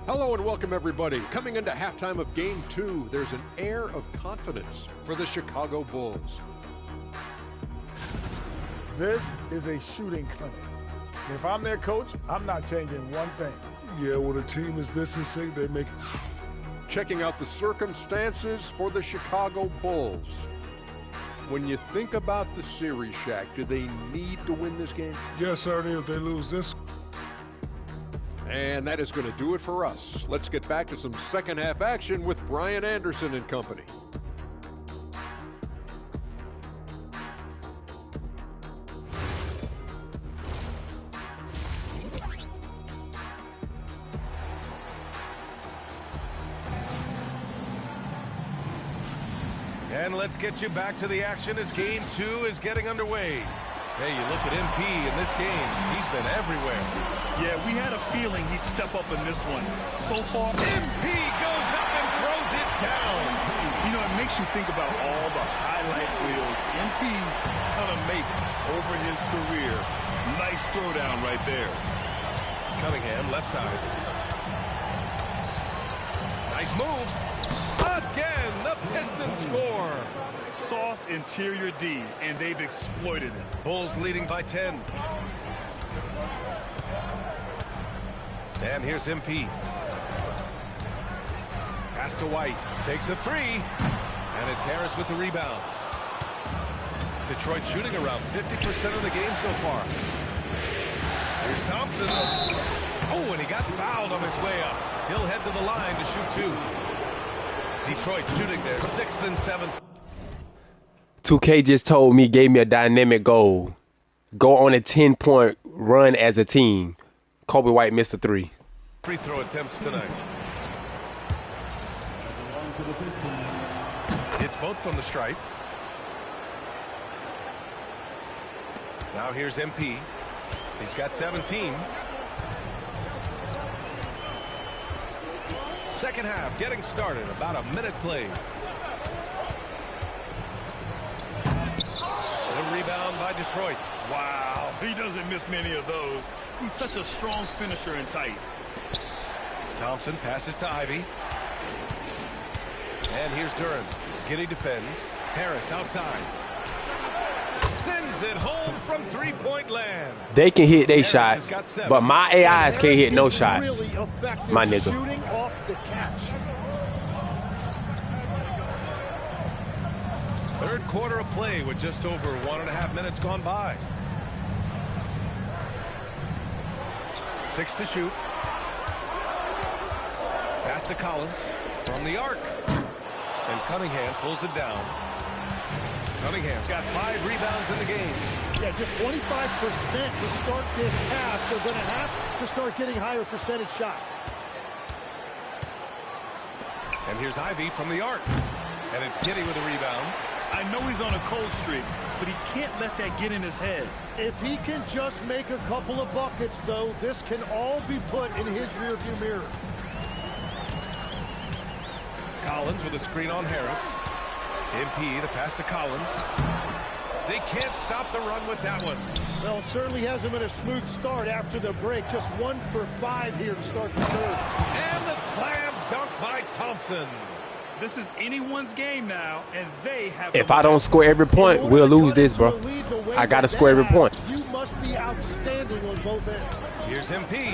Hello and welcome everybody. Coming into halftime of Game 2, there's an air of confidence for the Chicago Bulls. This is a shooting clinic. If I'm their coach, I'm not changing one thing. Yeah, when a team is this insane, they make... Checking out the circumstances for the Chicago Bulls. When you think about the series, Shaq, do they need to win this game? Yes, certainly if they lose this. And that is going to do it for us. Let's get back to some second half action with Brian Anderson and company. And let's get you back to the action as Game 2 is getting underway. Hey, you look at MP in this game, he's been everywhere. Yeah, we had a feeling he'd step up in this one. So far, MP goes up and throws it down. You know, it makes you think about all the highlight reels MP is going to make over his career. Nice throwdown right there. Cunningham, left side. Nice move. Again, the Pistons score. Soft interior D, and they've exploited it. Bulls leading by 10. And here's MP. Pass to White. Takes a 3. And it's Harris with the rebound. Detroit shooting around 50% of the game so far. Here's Thompson. Oh, and he got fouled on his way up. He'll head to the line to shoot 2. Detroit shooting their 6th and 7th. 2K just told me, gave me a dynamic goal. Go on a 10-point run as a team. Kobe White missed a 3. Free throw attempts tonight. It's both from the stripe. Now here's MP. He's got 17. Second half getting started. About a minute played. The rebound by Detroit. Wow, he doesn't miss many of those. He's such a strong finisher and tight. Thompson passes to Ivy. And here's Durham. Giddy defends. Harris outside. Sends it home from three-point land. They can hit their shots, but my AIs can't hit no shots. Really My nigga. Shooting off the catch. Third quarter of play with just over 1.5 minutes gone by. 6 to shoot. Pass to Collins from the arc. And Cunningham pulls it down. Cunningham's got 5 rebounds in the game. Yeah, just 25% to start this half. They're going to have to start getting higher percentage shots. And here's Ivy from the arc. And it's Giddy with a rebound. I know he's on a cold streak, but he can't let that get in his head. If he can just make a couple of buckets, though, this can all be put in his rearview mirror. Collins with a screen on Harris. MP, the pass to Collins. They can't stop the run with that one. Well, it certainly hasn't been a smooth start after the break. Just 1 for 5 here to start the third. And the slam dunk by Thompson. This is anyone's game now, and they have. If I don't score every point, we'll lose this, bro. I got to score every point. You must be outstanding on both ends. Here's MP.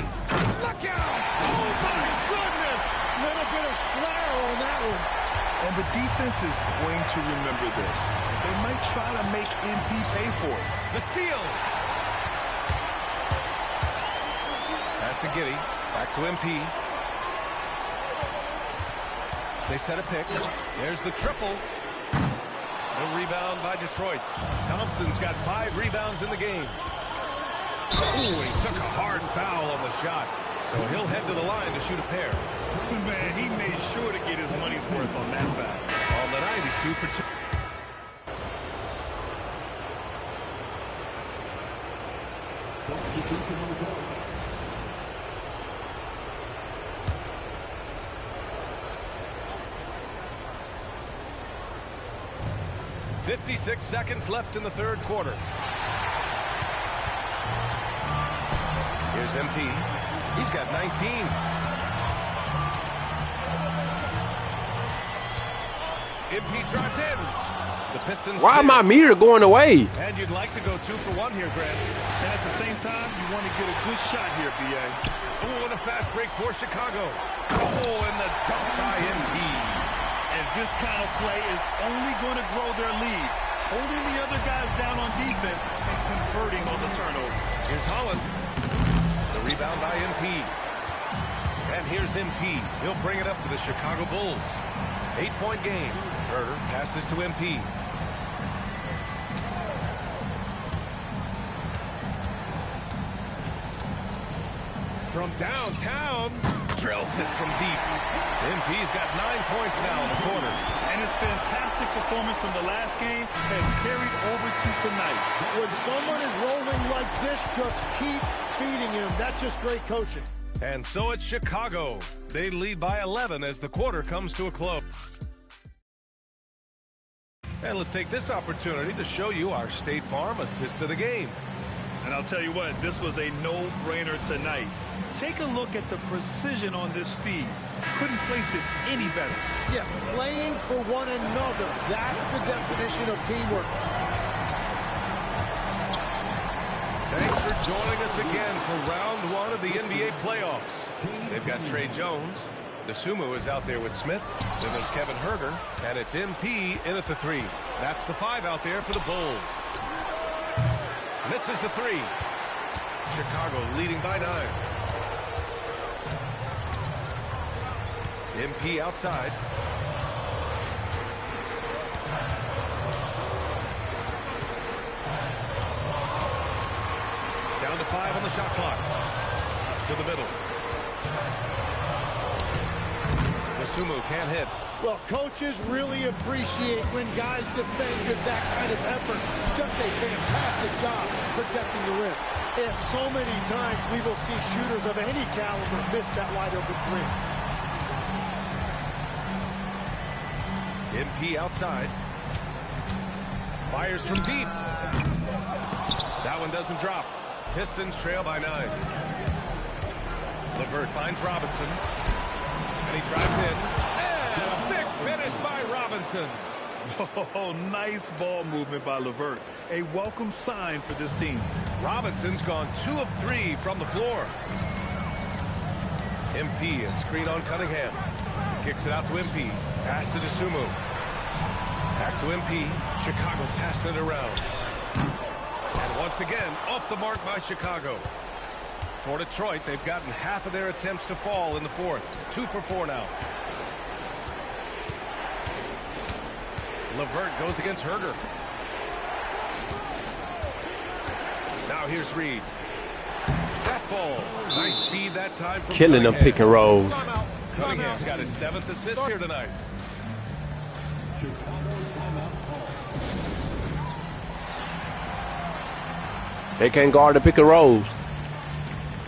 Look out! Oh, my goodness! Little bit of flair on that one. And the defense is going to remember this. They might try to make MP pay for it. The steal. Pass to Giddy. Back to MP. They set a pick. There's the triple. The rebound by Detroit. Thompson's got 5 rebounds in the game. Ooh, he took a hard foul on the shot. So he'll head to the line to shoot a pair. Man, he made sure to get his money's worth on that foul. On the night, he's 2 for 2. "56 seconds left in the third quarter. Here's MP. He's got 19. MP drives in. The Pistons. Why my meter going away? And you'd like to go 2 for 1 here, Grant. And at the same time, you want to get a good shot here, B.A. Oh, and a fast break for Chicago. Oh, and the dunk by MP. And this kind of play is only going to grow their lead, holding the other guys down on defense and converting on the turnover. Here's Holland. The rebound by MP. And here's MP. He'll bring it up for the Chicago Bulls. 8-point game. Herder passes to MP. From downtown, drills it from deep. MP's got 9 points now in the quarter. And his fantastic performance from the last game has carried over to tonight. When someone is rolling like this, just keep feeding him. That's just great coaching. And so it's Chicago. They lead by 11 as the quarter comes to a close. And let's take this opportunity to show you our State Farm assist of the game. And I'll tell you what, this was a no-brainer tonight. Take a look at the precision on this feed. Couldn't place it any better. Yeah, playing for one another. That's the definition of teamwork. Thanks for joining us again for round 1 of the NBA playoffs. They've got Trey Jones. DeSumo is out there with Smith. Then there's Kevin Herter. And it's MP in at the 3. That's the 5 out there for the Bulls. Misses the 3. Chicago leading by 9. MP outside. Down to 5 on the shot clock. To the middle. DeSumo can't hit. Well, coaches really appreciate when guys defend with that kind of effort. Just a fantastic job protecting the rim. And so many times we will see shooters of any caliber miss that wide open 3. MP outside. Fires from deep. That one doesn't drop. Pistons trail by 9. LeVert finds Robinson. And he drives in. And a big finish by Robinson. Oh, nice ball movement by LeVert. A welcome sign for this team. Robinson's gone 2 of 3 from the floor. MP, a screen on Cunningham. Kicks it out to MP. Pass to DeSumo. Back to MP. Chicago passing it around. And once again, off the mark by Chicago. For Detroit, they've gotten half of their attempts to fall in the fourth. 2 for 4 now. LeVert goes against Herder. Now here's Reed. That falls. Nice feed that time from Killing them pick and rolls. Cunningham's got his 7th assist here tonight. They can't guard the pick and rolls.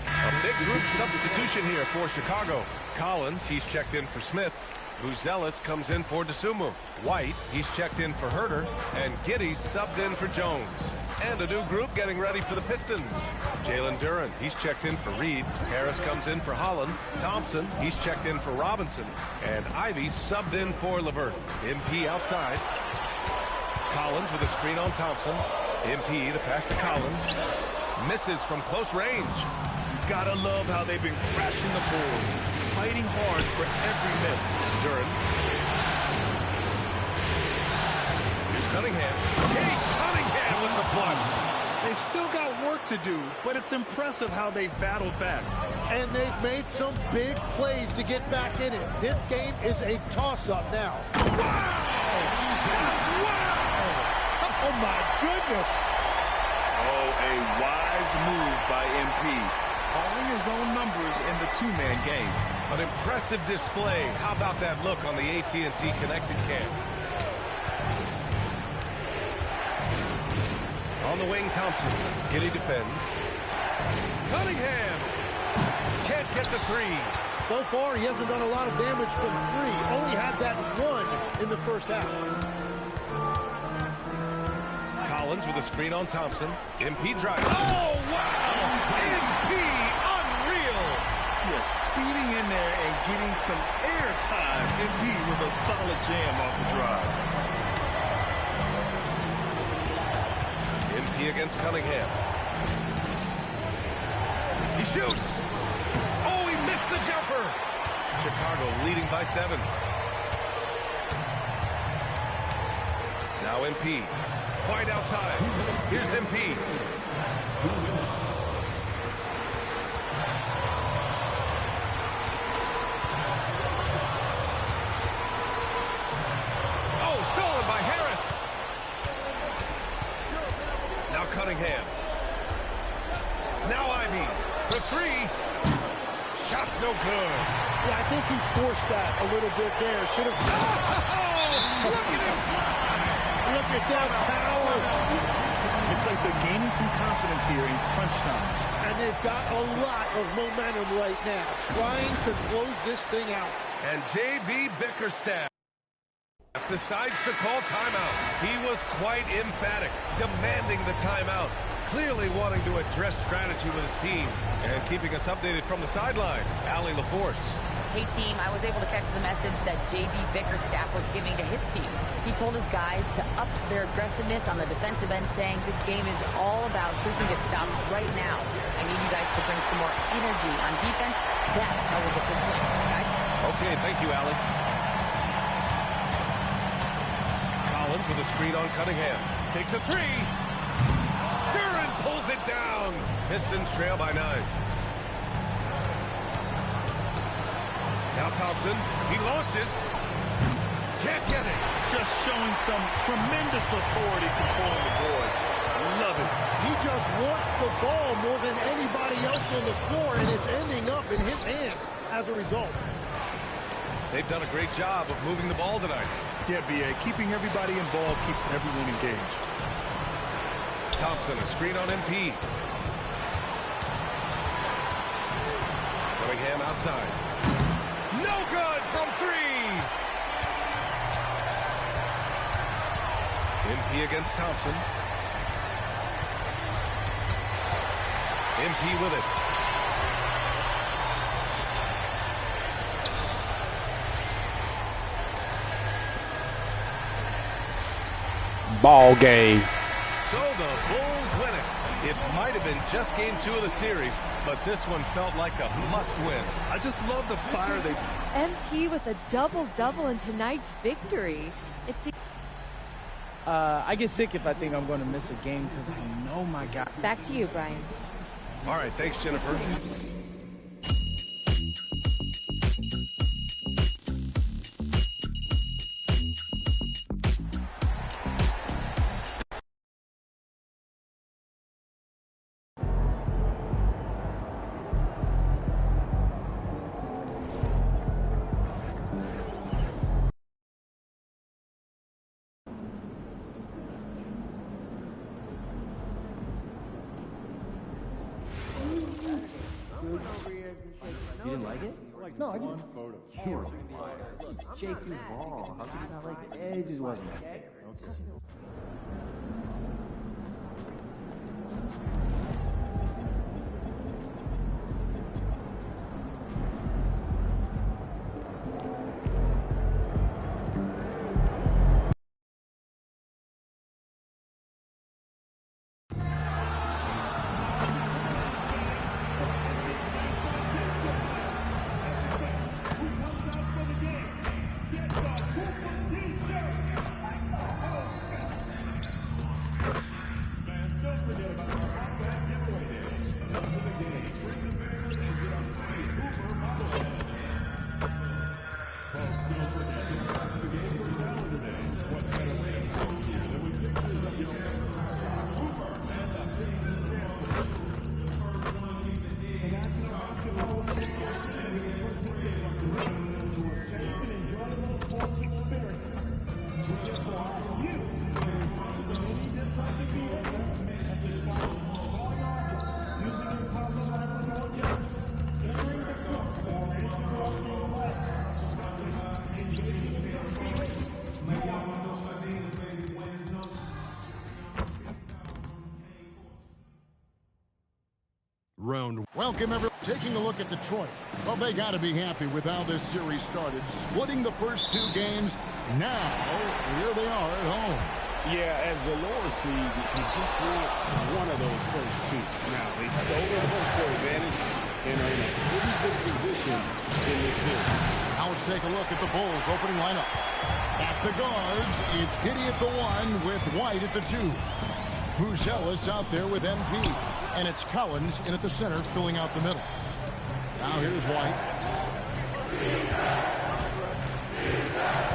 A big group substitution here for Chicago. Collins, he's checked in for Smith. Buzelis comes in for DeSumo. White, he's checked in for Herder. And Giddey's subbed in for Jones. And a new group getting ready for the Pistons. Jalen Duren, he's checked in for Reed. Harris comes in for Holland. Thompson, he's checked in for Robinson. And Ivy subbed in for LeVert. MP outside. Collins with a screen on Thompson. MP, the pass to Collins. Misses from close range. Gotta love how they've been crashing the boards, fighting hard for every miss. Duren. Here's Cunningham. Kate Cunningham with the plunge. They've still got work to do, but it's impressive how they've battled back. And they've made some big plays to get back in it. This game is a toss-up now. Wow! Oh, my goodness. Oh, a wise move by MP. Calling his own numbers in the 2-man game. An impressive display. How about that look on the AT&T Connected Cam? On the wing, Thompson. Giddey defends. Cunningham can't get the 3. So far, he hasn't done a lot of damage from 3. Only had that 1 in the first half. Collins with a screen on Thompson. MP drives. Oh, wow! MP, unreal! Yes, speeding in there and getting some air time. MP with a solid jam off the drive. MP against Cunningham. He shoots! Oh, he missed the jumper! Chicago leading by 7. Now MP. Wide outside. Here's MP. Oh, stolen by Harris. Now Cunningham. Now Ivy. For 3. Shot's no good. Yeah, I think he forced that a little bit there. Should have. Oh, look at him fly. Look at that power. Looks like they're gaining some confidence here in crunch time. And they've got a lot of momentum right now, trying to close this thing out. And J.B. Bickerstaff decides to call timeout. He was quite emphatic, demanding the timeout. Clearly wanting to address strategy with his team. And keeping us updated from the sideline, Allie LaForce. Hey, team, I was able to catch the message that J.B. Bickerstaff was giving to his team. He told his guys to up their aggressiveness on the defensive end, saying this game is all about who can get stopped right now. I need you guys to bring some more energy on defense. That's how we'll get this win, guys. Okay, thank you, Allie. Collins with a screen on Cunningham. Takes a 3. Duren pulls it down. Pistons trail by 9. Now Thompson, he launches. Can't get it. Just showing some tremendous authority controlling the boards. Love it. He just wants the ball more than anybody else on the floor, and it's ending up in his hands as a result. They've done a great job of moving the ball tonight. Yeah, B.A. Keeping everybody involved keeps everyone engaged. Thompson, a screen on MP. Cunningham outside. No good from 3. MP against Thompson. MP with it. Ball game. So the Bulls win it. It might have been just game 2 of the series, but this one felt like a must-win. I just love the fire they... MP with a double-double in tonight's victory. It's I get sick if I think I'm going to miss a game because I know my guy. back to you, Brian. All right, thanks, Jennifer. You didn't like it? No, I just photo. Jake Duvall. How could you not like it? It just wasn't that fair. Okay. Round. Welcome, everyone. Taking a look at Detroit. Well, they got to be happy with how this series started. Splitting the first 2 games. Now, here they are at home. Yeah, as the lower seed, you just want one of those first 2. Now, they've stolen home court advantage and are in a pretty good position in this series. Now let's take a look at the Bulls' opening lineup. At the guards, it's Giddey at the 1 with White at the 2. Buzelis out there with MP. And it's Collins in at the center, filling out the middle. Now here's White.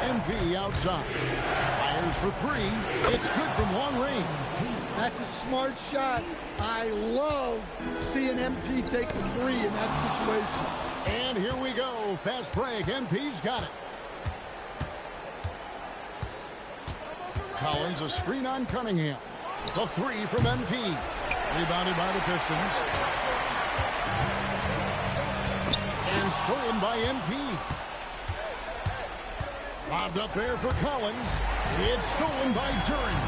MP outside. Fires for 3. It's good from long range. That's a smart shot. I love seeing MP take the 3 in that situation. And here we go. Fast break. MP's got it. Collins, a screen on Cunningham. The 3 from MP. Rebounded by the Pistons. And stolen by MP. Lobbed up there for Collins. It's stolen by Duren.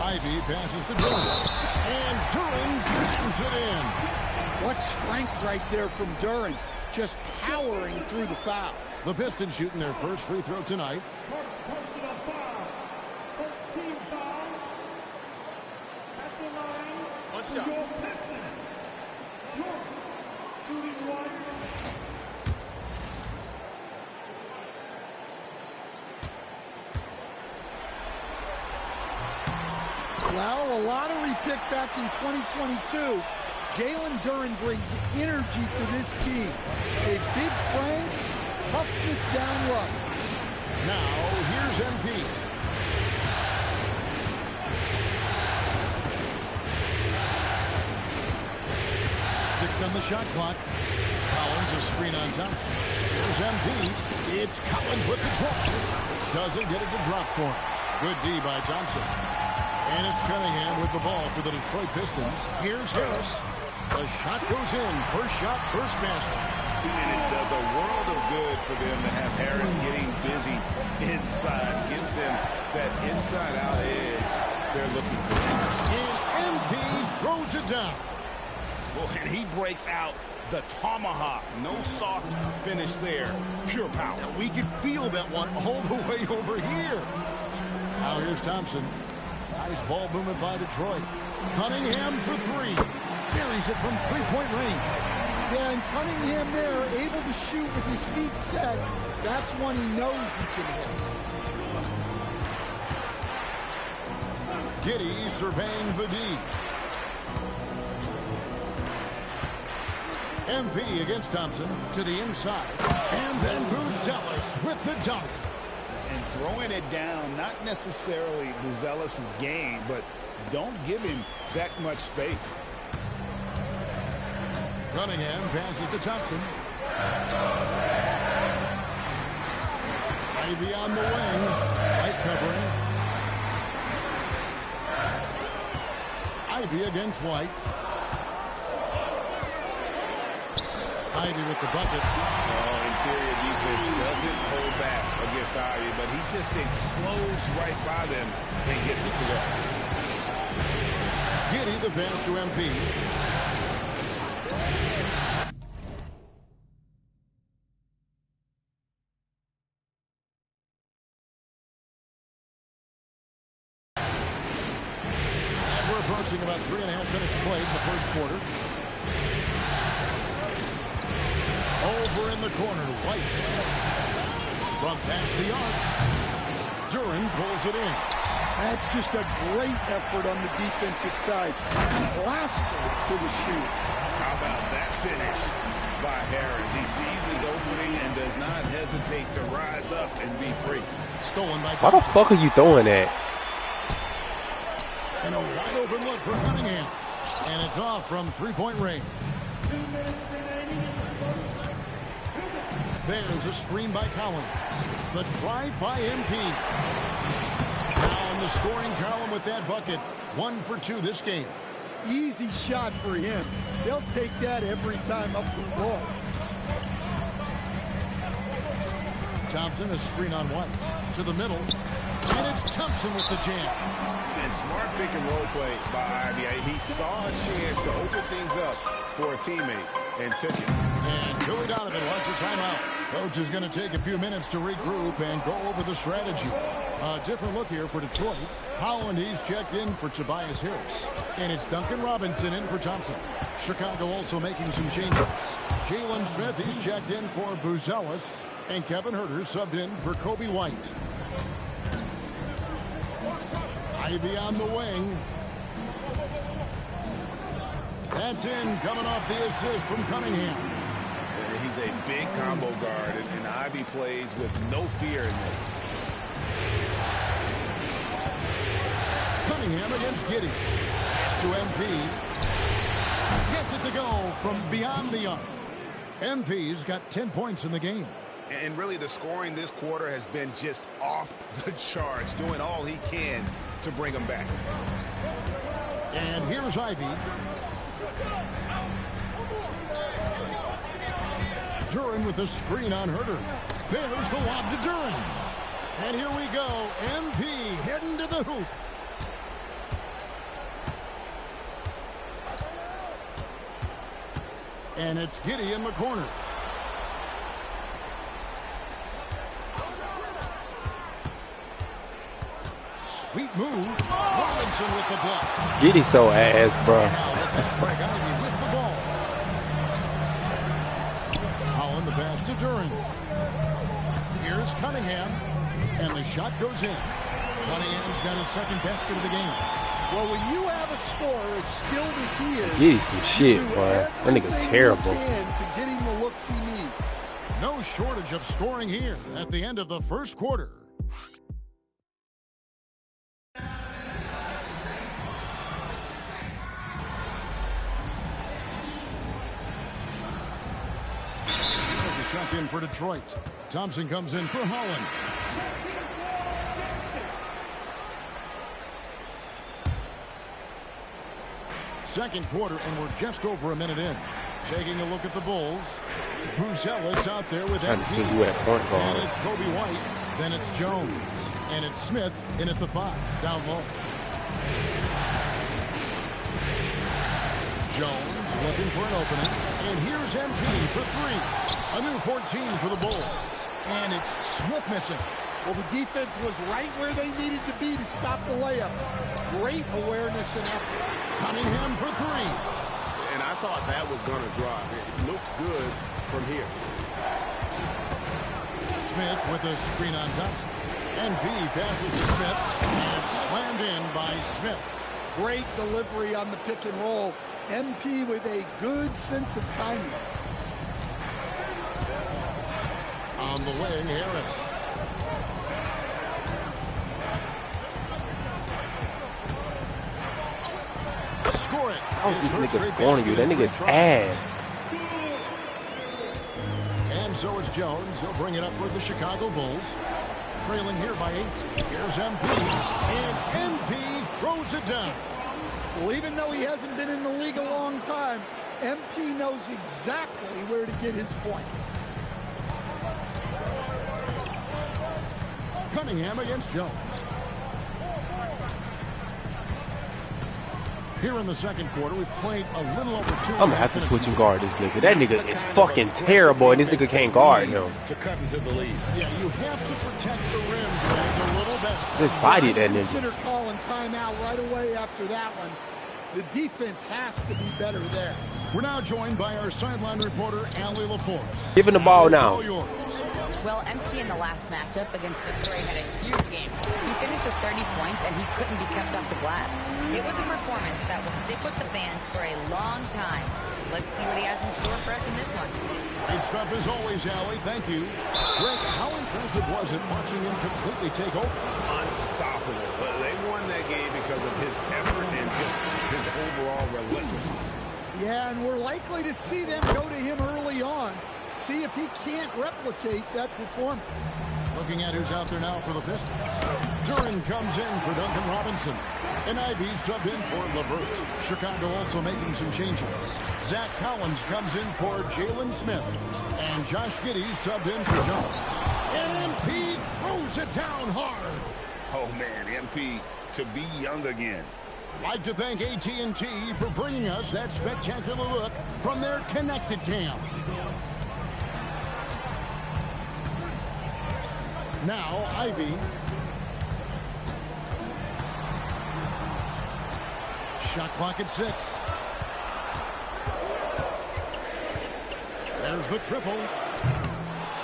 Ivy passes to Duren. And Duren slams it in. What strength right there from Duren. Just powering through the foul. The Pistons shooting their first free throw tonight. Shot. Well, a lottery pick back in 2022. Jalen Duren brings energy to this team. A big frame, toughness down low. Now, here's MP. On the shot clock. Collins, a screen on Thompson. Here's MP. It's Collins with the drop. Doesn't get it to drop for him. Good D by Thompson. And it's Cunningham with the ball for the Detroit Pistons. Here's Harris. The shot goes in. First shot, first basket. And it does a world of good for them to have Harris getting busy inside. Gives them that inside-out edge they're looking for. And MP throws it down. Well, and he breaks out the tomahawk. No soft finish there. Pure power. Now we can feel that one all the way over here. Now here's Thompson. Nice ball movement by Detroit. Cunningham for three. Buries it from three-point range. Yeah, and Cunningham there, able to shoot with his feet set. That's one he knows he can hit. Giddey surveying the D. MP against Thompson to the inside. And then Buzelis with the dunk. And throwing it down, not necessarily Buzelis' game, but don't give him that much space. Cunningham passes to Thompson. Ivy on the wing. White covering. Ivy against White. Ivy with the bucket. Interior defense doesn't hold back against Ivy, but he just explodes right by them and gets it to go. Giddey the pass to MP. And we're approaching about 3.5 minutes played in the first quarter. Over in the corner, White. From past the arc. Duran pulls it in. That's just a great effort on the defensive side. Blasted to the shoot. How about that finish by Harris? He sees his opening and does not hesitate to rise up and be free. Stolen by Why the fuck are you throwing that? And a wide open look for Cunningham. And it's off from three-point range. There's a screen by Collins. The drive by MP. Now in the scoring column with that bucket. 1 for 2 this game. Easy shot for him. They'll take that every time up the floor. Thompson, a screen on White. To the middle. And it's Thompson with the jam. And smart pick and roll play by Ivy. He saw a chance to open things up for a teammate and took it. And Billy Donovan wants a timeout. Coach is going to take a few minutes to regroup and go over the strategy. A different look here for Detroit. Holland, he's checked in for Tobias Harris. And it's Duncan Robinson in for Thompson. Chicago also making some changes. Jalen Smith, he's checked in for Buzelis. And Kevin Huerter subbed in for Kobe White. Ivy on the wing. That's in, coming off the assist from Cunningham. He's a big combo guard, and Ivy plays with no fear in there. Cunningham against Giddey. Pass to MP. Gets it to go from beyond the arc. MP's got 10 points in the game. And really the scoring this quarter has been just off the charts, doing all he can to bring them back. And here's Ivy. Duran with a screen on Huerter. There's the lob to Duran. And here we go. MP heading to the hoop. And it's Giddey in the corner. Sweet move. Robinson with the block. Giddey so ass, bro. Greg Ivy with the ball. Holland the pass to Duran. Here's Cunningham. And the shot goes in. Cunningham's got his second basket of the game. Well, when you have a scorer as skilled as he is, Giddey some shit, boy. That nigga terrible. To get him the looks he needs. No shortage of scoring here at the end of the first quarter. This is checked in for Detroit. Thompson comes in for Holland. Second quarter, and we're just over a minute in. Taking a look at the Bulls. Bruzelis out there with Trying to see MP. who at point guard. And it's Kobe White. Then it's Jones. And it's Smith in at the 5. Down low. Jones looking for an opening. And here's MP for 3. A new 14 for the Bulls. And it's Smith missing. Well, the defense was right where they needed to be to stop the layup. Great awareness and effort. Cunningham for 3. And I thought that was going to drop. It looked good from here. Smith with a screen on Thompson. NP passes to Smith. And slammed in by Smith. Great delivery on the pick and roll. MP with a good sense of timing. On the wing, Harris. Score it. How is this nigga scoring you? That nigga's ass. And so it's Jones. He'll bring it up for the Chicago Bulls. Trailing here by 8. Here's MP. And MP throws it down. Well, even though he hasn't been in the league a long time, MP knows exactly where to get his points. Cunningham against Jones. Here in the second quarter, we've played a little over 2. I'm gonna have to switch and guard this nigga. That nigga is fucking terrible, and this nigga can't guard him. To cut into the lead. Yeah, you have to protect the rim, Greg, a little bit. Just body that nigga. Consider calling timeout right away after that one. The defense has to be better there. We're now joined by our sideline reporter, Allie LaForest. Give him the ball now. Well, MP in the last matchup against Detroit had a huge game. He finished with 30 points, and he couldn't be kept off the glass. It was a performance that will stick with the fans for a long time. Let's see what he has in store for us in this one. Great stuff as always, Allie. Thank you. Greg, how impressive was it watching him completely take over? Unstoppable. But they won that game because of his effort and just his overall relentlessness. Yeah, and we're likely to see them go to him early on. See if he can't replicate that performance. Looking at who's out there now for the Pistons. Duran comes in for Duncan Robinson. And Ivy subbed in for LeVert. Chicago also making some changes. Zach Collins comes in for Jalen Smith. And Josh Giddey subbed in for Jones. And MP throws it down hard. Oh, man, MP to be young again. I'd like to thank AT&T for bringing us that spectacular look from their connected cam. Now, Ivy. Shot clock at 6. There's the triple.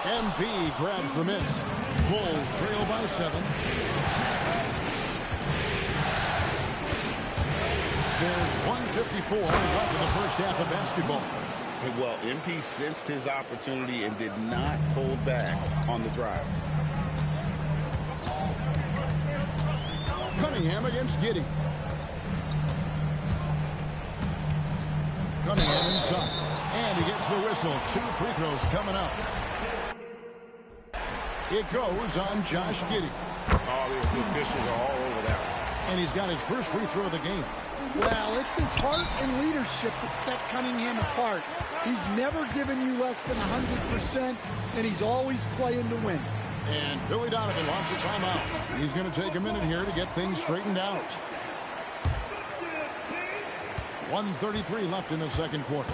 MP grabs the miss. Bulls trail by 7. There's 1:54 left in the first half of basketball. Well, MP sensed his opportunity and did not hold back on the drive. Cunningham against Giddey. Cunningham inside. And he gets the whistle. 2 free throws coming up. It goes on Josh Giddey. Oh, the officials are all over that one. And he's got his first free throw of the game. Well, it's his heart and leadership that set Cunningham apart. He's never given you less than 100%, and he's always playing to win. And Billy Donovan wants a timeout. He's going to take a minute here to get things straightened out. 1:33 left in the second quarter.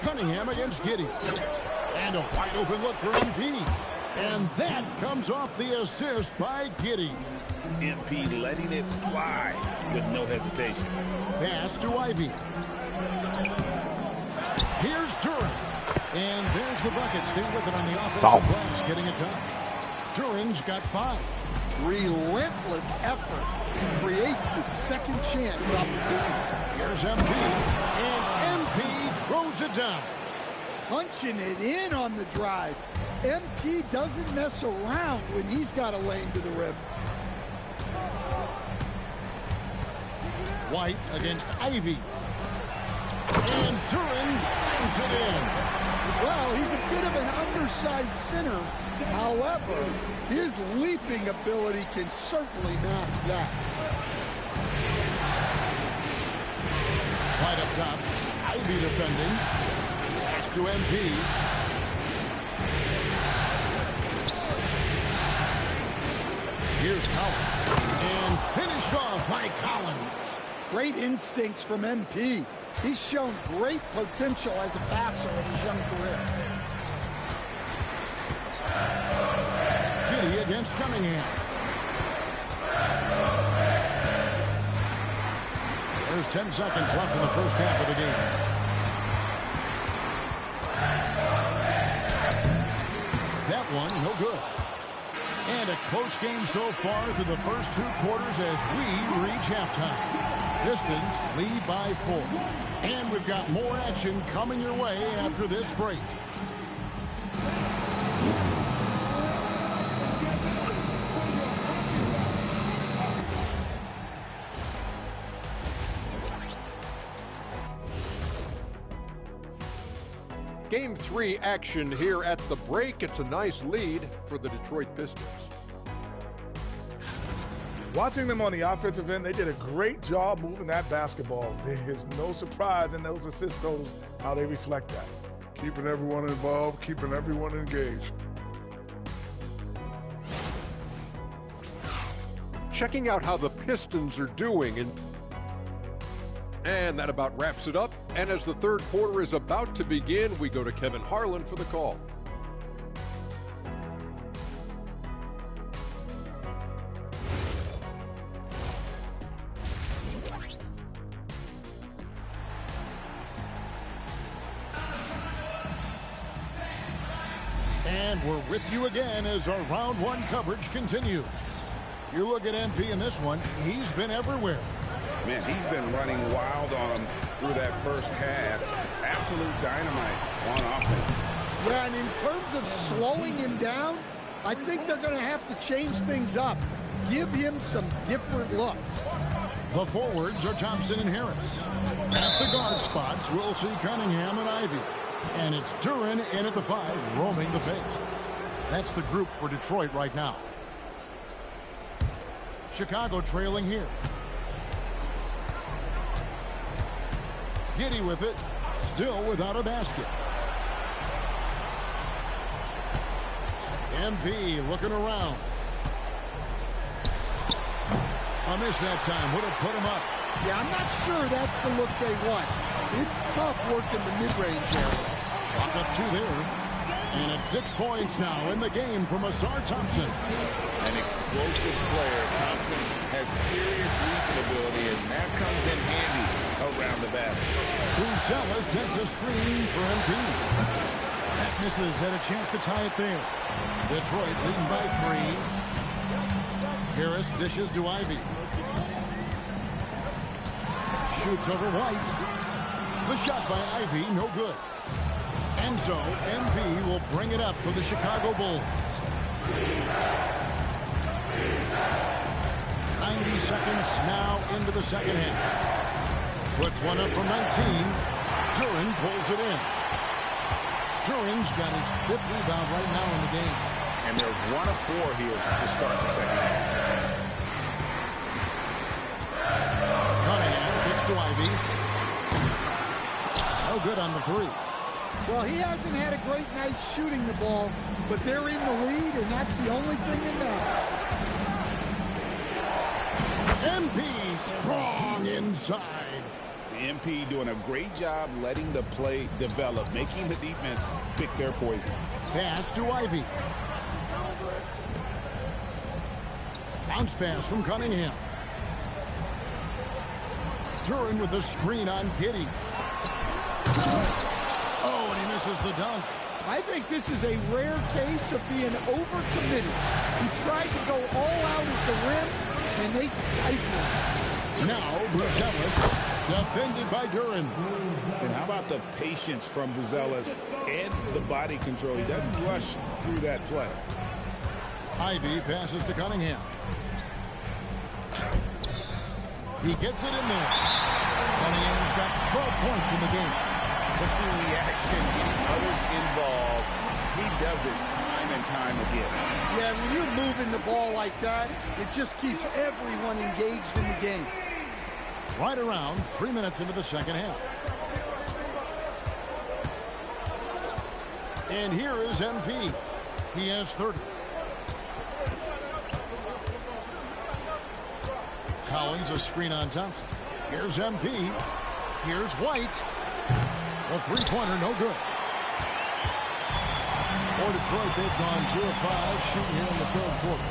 Cunningham against Giddey. And a wide open look for MP. And that comes off the assist by Giddey. MP letting it fly with no hesitation. Pass to Ivy. Here's Duran. And there's the bucket. Stay with it on the offensive glass, getting it done. Duran's got 5. Relentless effort creates the second chance opportunity. Here's MP. And MP throws it down. Punching it in on the drive. MP doesn't mess around when he's got a lane to the rim. White against Ivy. And Duran slams it in. Well, he's a bit of an undersized center. However, his leaping ability can certainly mask that. Right up top. Ivy defending. Pass to MP. Here's Collins. And finished off by Collins. Great instincts from MP. He's shown great potential as a passer in his young career. Giddy against Cunningham. There's 10 seconds left in the first half of the game. That one, no good. And a close game so far through the first 2 quarters as we reach halftime. Pistons lead by 4. And we've got more action coming your way after this break. Game 3 action here at the break. It's a nice lead for the Detroit Pistons. Watching them on the offensive end, they did a great job moving that basketball. There's no surprise in those assist totals, how they reflect that. Keeping everyone involved, keeping everyone engaged. Checking out how the Pistons are doing. And that about wraps it up. And as the third quarter is about to begin, we go to Kevin Harlan for the call. And we're with you again as our round 1 coverage continues. You look at MP in this one, he's been everywhere. Man, he's been running wild on him through that first half. Absolute dynamite on offense. Yeah, and in terms of slowing him down, I think they're going to have to change things up. Give him some different looks. The forwards are Thompson and Harris. At the guard spots, we'll see Cunningham and Ivy. And it's Duren in at the 5, roaming the paint. That's the group for Detroit right now. Chicago trailing here. Giddy with it, still without a basket. MP looking around. A miss that time, would have put him up. Yeah, I'm not sure that's the look they want. It's tough working the mid-range area. Shot up 2 there. And at 6 points now in the game from Asar Thompson. An explosive player. Thompson has serious reaching ability, and that comes in handy around the basket. Brucelis takes a screen for MP. That misses, had a chance to tie it there. Detroit leading by 3. Harris dishes to Ivy. Shoots over White. The shot by Ivy, no good. And so, MP will bring it up for the Chicago Bulls. 90 seconds now into the second half. Puts one up from 19. Duren pulls it in. Duren's got his 5th rebound right now in the game. And they're 1 of 4 here to start the second half. Cunningham kicks to Ivy. No good on the 3. Well, he hasn't had a great night shooting the ball, but they're in the lead, and that's the only thing that matters. MP strong inside. The MP doing a great job letting the play develop, making the defense pick their poison. Pass to Ivy. Bounce pass from Cunningham. Duren with the screen on Giddy. Oh, and he misses the dunk. I think this is a rare case of being overcommitted. He tried to go all out at the rim, and they stifled him. Now, Brucelis defended by Duren. And how about the patience from Brucelis and the body control? He doesn't rush through that play. Ivy passes to Cunningham. He gets it in there. Cunningham's got 12 points in the game. Pushing the action, others involved. He does it time and time again. Yeah, when you're moving the ball like that, it just keeps everyone engaged in the game. Right around 3 minutes into the second half. And here is MP. He has 30. Collins, a screen on Thompson. Here's MP. Here's White. A three-pointer, no good. For Detroit, they've gone 2 of 5 shooting here in the third quarter.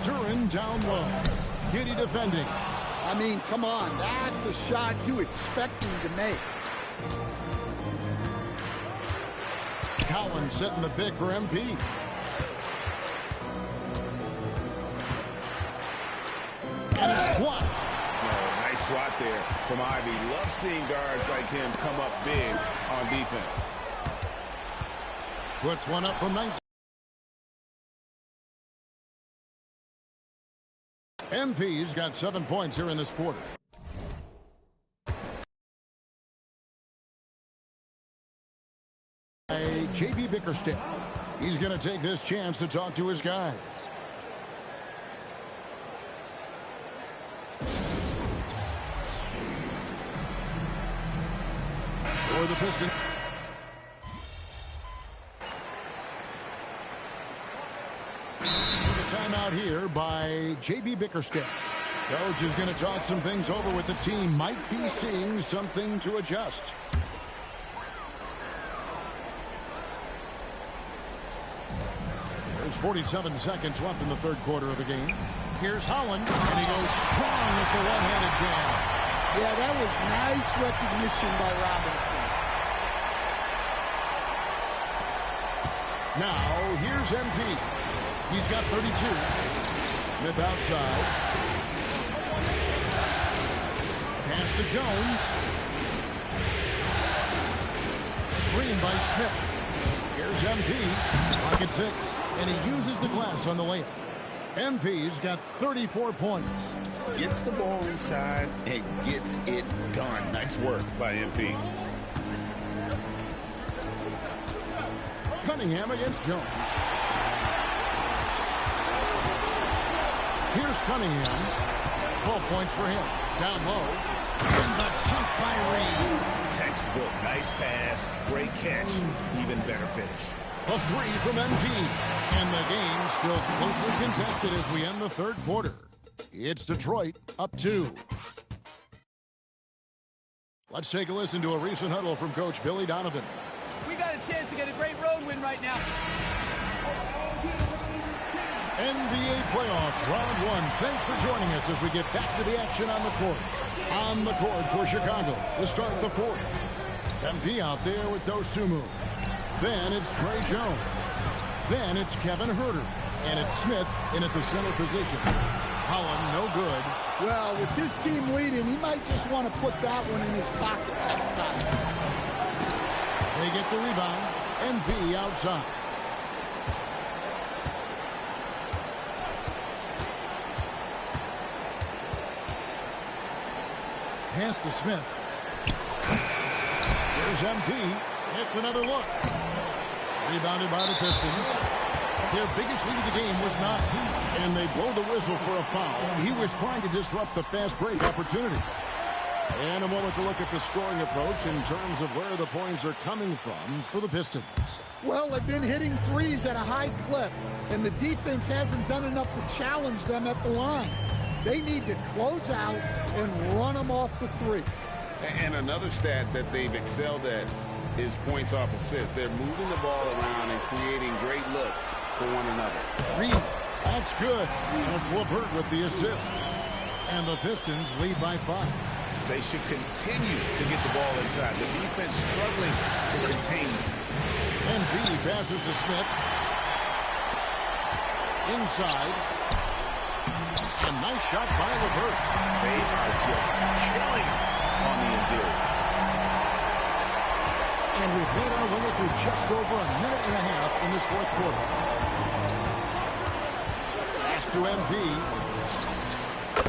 Duren down low. Giddy defending. I mean, come on. That's a shot you expect him to make. Collins setting the pick for MP. And it's blocked. Oh, nice swat there from Ivy. Love seeing guards like him come up big on defense. Puts one up from 19. MP's got 7 points here in this quarter. J.B. Bickerstaff. He's going to take this chance to talk to his guys. For the Pistons. The timeout here by J.B. Bickerstaff. Coach is going to talk some things over with the team. Might be seeing something to adjust. There's 47 seconds left in the third quarter of the game. Here's Holland, and he goes strong with the one-handed jam. Yeah, that was nice recognition by Robinson. Now, here's MP. He's got 32. Smith outside. Pass to Jones. Screen by Smith. Here's MP. Pocket 6. And he uses the glass on the layup. MP's got 34 points. Gets the ball inside and gets it done. Nice work by MP. Cunningham against Jones. Here's Cunningham. 12 points for him. Down low. And the jump by Reed. Textbook. Nice pass. Great catch. Even better finish. A three from MP. And the game still closely contested as we end the third quarter. It's Detroit up 2. Let's take a listen to a recent huddle from Coach Billy Donovan. We got a chance to get a great road win right now. NBA playoffs, round 1. Thanks for joining us as we get back to the action on the court. On the court for Chicago to start the fourth. MP out there with Dosunmu. Then it's Trey Jones. Then it's Kevin Huerter. And it's Smith in at the center position. Holland, no good. Well, with this team leading, he might just want to put that one in his pocket next time. They get the rebound. MP outside. Pass to Smith. Here's MP. It's another look. Rebounded by the Pistons. Their biggest lead of the game was 9. And they blow the whistle for a foul. He was trying to disrupt the fast break opportunity. And a moment to look at the scoring approach in terms of where the points are coming from for the Pistons. Well, they've been hitting threes at a high clip, and the defense hasn't done enough to challenge them at the line. They need to close out and run them off the three. And another stat that they've excelled at is points off assists. They're moving the ball around and creating great looks for one another. Reed, that's good. And it's LeVert with the assist. And the Pistons lead by 5. They should continue to get the ball inside. The defense struggling to contain them. MP passes to Smith. Inside. A nice shot by LeVert. They are just killing on the interior. And we've made our way through just over a minute and a half in this fourth quarter. Pass to MP.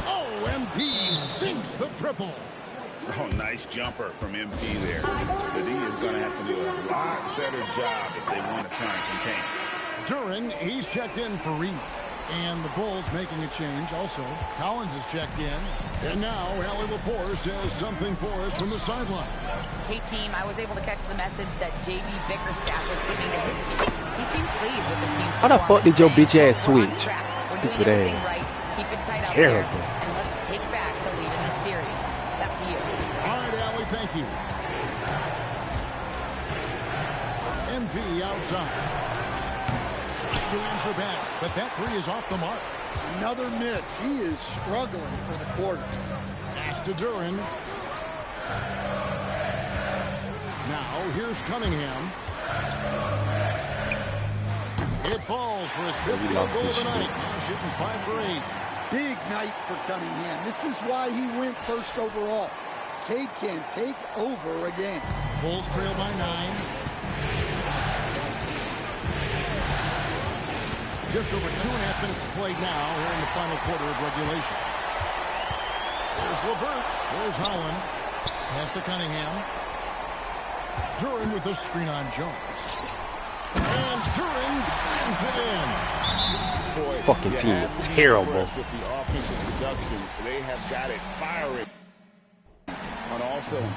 Oh, MP sinks the triple. Oh, nice jumper from MP there. The D is going to have to do a lot better job if they want to try and contain. Duren, he's checked in for Reed. And the Bulls making a change also. Collins is checked in. And now Allie LaForce says something for us from the sideline. Hey, team, I was able to catch the message that J.B. Bickerstaff was giving to his team. He seemed pleased with his team's How the fuck did your bitch ass We're on switch? track. We're Stupid doing everything ass. right. Keep it tight out Terrible. there, and let's take back the lead in this series. Up to you. All right, Allie, thank you. MP outside. Trying to answer back, but that three is off the mark. Another miss. He is struggling for the quarter. Pass to Duran. Now, here's Cunningham. It falls for his fifth field goal of the night. Now shooting 5 for 8. Big night for Cunningham. This is why he went first overall. Cade can take over a game. Bulls trail by 9. Just over 2.5 minutes played now here in the final quarter of regulation. There's LeVert. There's Holland. Pass to Cunningham. Duran with a screen on Jones. And Duran slams it in. This fucking team is terrible. With the offensive production, they have got it firing on all cylinders.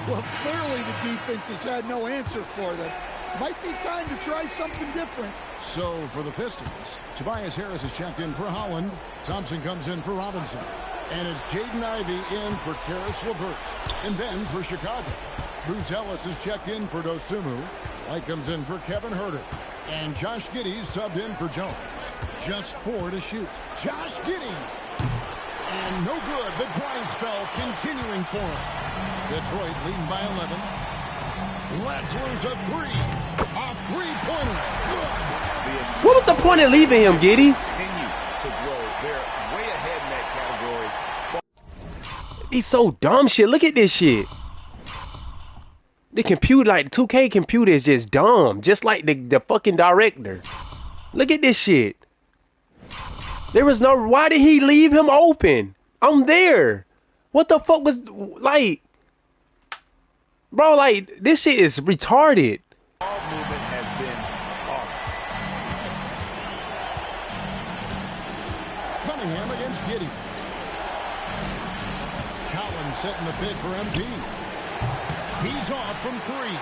Well, clearly the defense has had no answer for them. Might be time to try something different. So for the Pistons, Tobias Harris is checked in for Holland. Thompson comes in for Robinson. And it's Jaden Ivey in for Karis LeVert. And then for Chicago, Bruce Ellis is checked in for Dosunmu. White comes in for Kevin Huerter. And Josh Giddey subbed in for Jones. Just 4 to shoot. Josh Giddey. And no good. The dry spell continuing for him. Detroit leading by 11. Let's lose a 3. A three-pointer. Good. What was the point of leaving him, Giddey? Continue to grow. They're way ahead in that category. He's so dumb shit. Look at this shit. The computer, like the 2K computer is just dumb. Just like the fucking director. Look at this shit. There was no, why did he leave him open? I'm there. What the fuck was, like, bro, like, this shit is retarded. Ball movement has been Cunningham against Giddey. Collins setting the bid for MP. He's off from 3.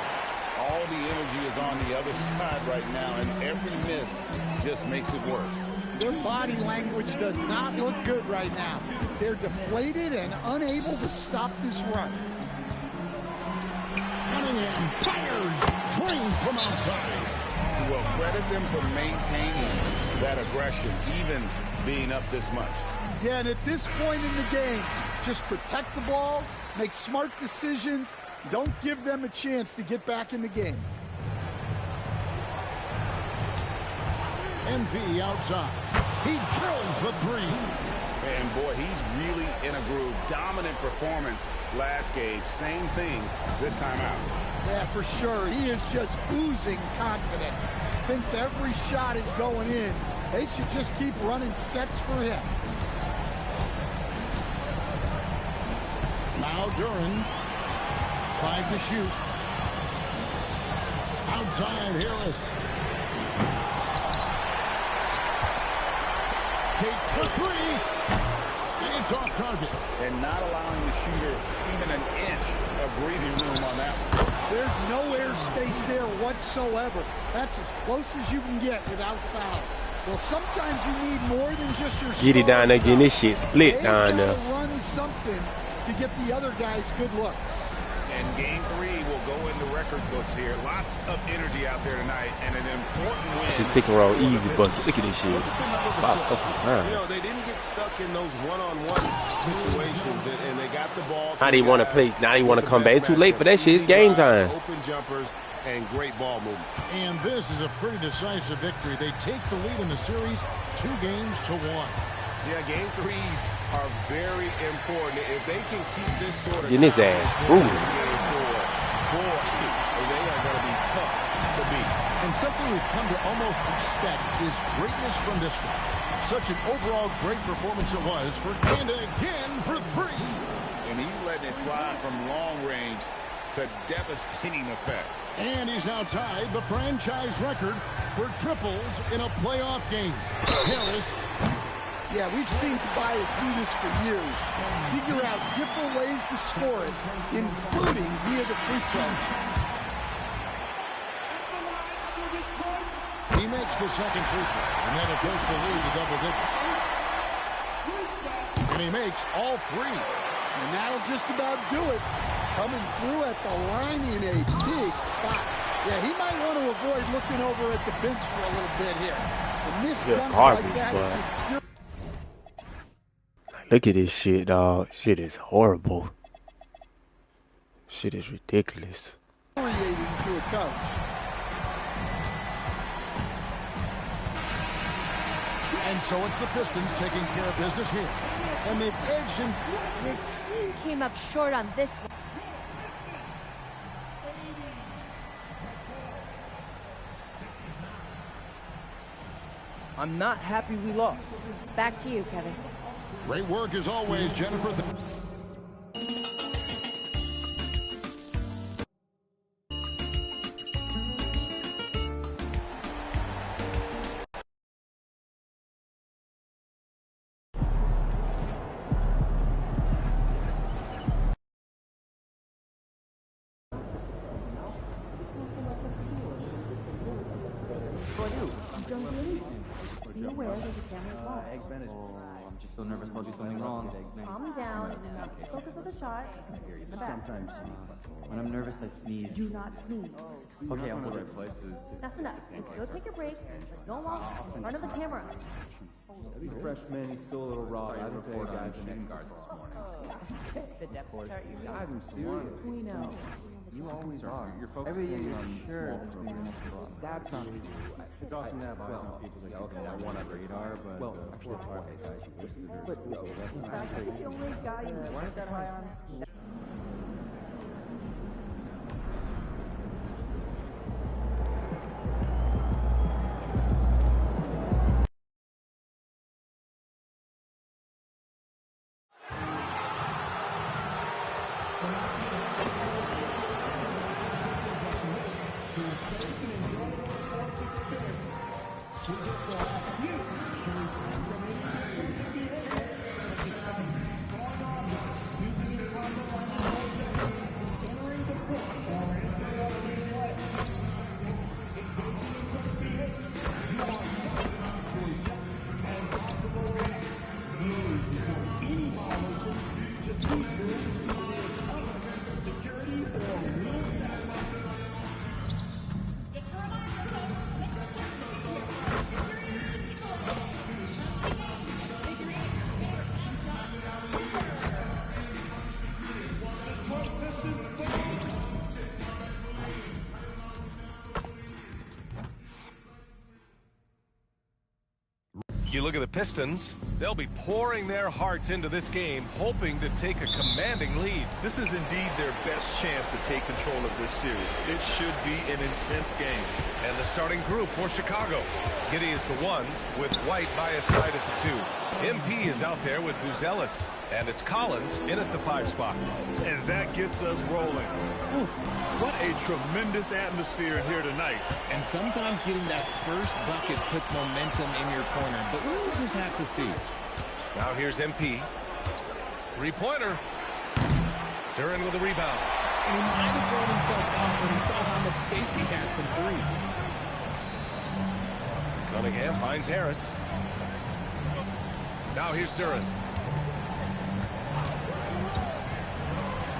all the energy is on the other side right now, and every miss just makes it worse. Their body language does not look good right now. They're deflated and unable to stop this run. Cunningham fires, drained from outside. Well, credit them for maintaining that aggression, even being up this much. Yeah, and at this point in the game, just protect the ball, make smart decisions, don't give them a chance to get back in the game. MP outside. He drills the 3. And boy, he's really in a groove. Dominant performance last game. Same thing this time out. Yeah, for sure. He is just oozing confidence. Thinks every shot is going in. They should just keep running sets for him. Now Duran. 5 to shoot. Outside Harris. Takes the 3. It's off target. And not allowing the shooter even an inch of breathing room on that one. There's no airspace there whatsoever. That's as close as you can get without foul. Well, sometimes you need more than just your Get it down there, getting this shit split down there. run something to get the other guys good looks. And game 3 will go in the record books here. Lots of energy out there tonight, and an important win. This is pick and roll easy bucket. Look at this shit. About fucking time. You know, they didn't get stuck in those one-on-one situations, and they got the ball. Now they want to play. Now they want to come back. It's too late for that shit. It's game time. Open jumpers and great ball movement. And this is a pretty decisive victory. They take the lead in the series 2 games to 1. Yeah, game 3s are very important. If they can keep this sort of Getting his ass moving. Boy, they are going to be tough to beat. And something we've come to almost expect is greatness from this guy. Such an overall great performance it was for, and again for 3. And he's letting it fly from long range to devastating effect. And he's now tied the franchise record for triples in a playoff game. Harris Yeah, we've seen Tobias do this for years. Figure out different ways to score it, including via the free throw. He makes the second free throw, and that'll push the lead to double digits. And he makes all three. And that'll just about do it. Coming through at the line in a big spot. Yeah, he might want to avoid looking over at the bench for a little bit here. And this dunk like that is Look at this shit, dog. Shit is horrible. Shit is ridiculous. infuriating to a coach. And so it's the Pistons taking care of business here. And they've edged him. Your team came up short on this one. I'm not happy we lost. Back to you, Kevin. Great work as always, Jennifer. Be aware that the camera's live. I'm just so nervous I'll do something wrong. Calm down. Focus on the shot. In the back. Sometimes when I'm nervous I sneeze. Do not sneeze. Okay, I'm in the right places. That's enough. Go take your break, but don't walk in front of the camera. He's a freshman, he's still a little raw. I haven't played guys in shooting guards this morning. The depth chart you Guys, I'm serious. We know. You always are. You're focusing on sure. That's not true. It's awesome to have eyes on people that you can want on radar, but well, actually, it's hard to guys you wish to do. But I think the only guy you weren't that high on. You look at the Pistons, they'll be pouring their hearts into this game, hoping to take a commanding lead. This is indeed their best chance to take control of this series. It should be an intense game. And the starting group for Chicago. Giddey is the one, with White by his side at the 2. MP is out there with Buzelis, and it's Collins in at the 5 spot. And that gets us rolling. Ooh, what a tremendous atmosphere in here tonight. And sometimes getting that first bucket puts momentum in your corner, but we'll just have to see. Now here's MP. 3-pointer. Duran with a rebound. And he might have thrown himself off when he saw how much space he had from 3. Cunningham finds Harris. Now here's Duran.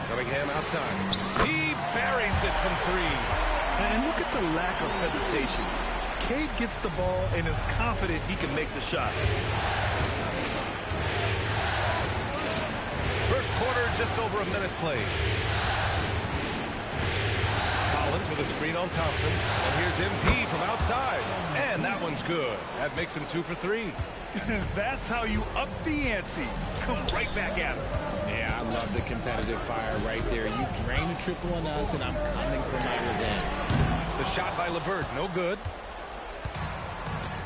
Cunningham outside. He buries it from 3. And look at the lack of hesitation. Cade gets the ball and is confident he can make the shot. First quarter, just over a minute played. Collins with a screen on Thompson. And here's MP from outside. And that one's good. That makes him 2 for 3. That's how you up the ante. Come right back at him. Yeah, I love the competitive fire right there. You drain a triple on us, and I'm coming for my revenge. The shot by LeVert, no good.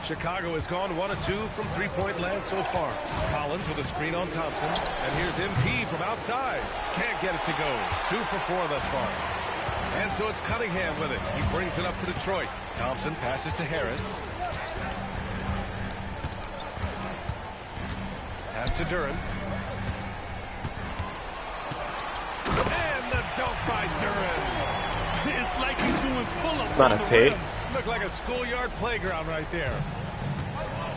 Chicago has gone 1 of 2 from 3-point land so far. Collins with a screen on Thompson. And here's MP from outside. Can't get it to go. 2 for 4 thus far. And so it's Cunningham with it. He brings it up for Detroit. Thompson passes to Harris. Pass to Duran. And the dunk by Duran. It's like he's doing pull-ups. It's not a take. Looked like a schoolyard playground right there.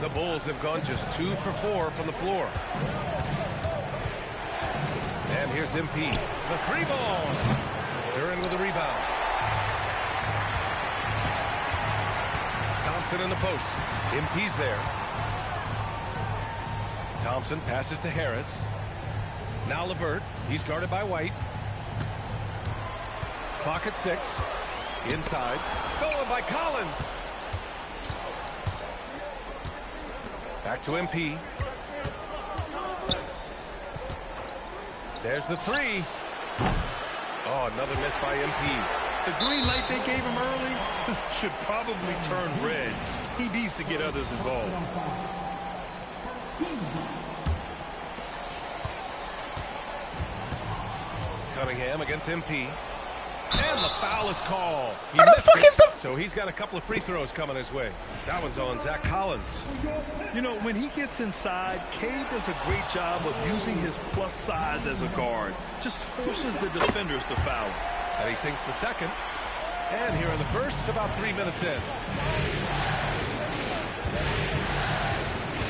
The Bulls have gone just 2 for 4 from the floor. And here's MP. The 3 ball. Duran with a rebound. Thompson in the post. MP's there. Thompson passes to Harris. Now LeVert. He's guarded by White. Clock at 6. Inside. Stolen by Collins. Back to MP. There's the 3. Oh, another miss by MP. The green light they gave him early should probably turn red. He needs to get others involved. Cunningham against MP. And the foul is called. He missed it, so he's got a couple of free throws coming his way. That one's on Zach Collins. You know, when he gets inside, Cade does a great job of using his plus size as a guard. Just forces the defenders to foul. And he sinks the second. And here in the first, about 3 minutes in.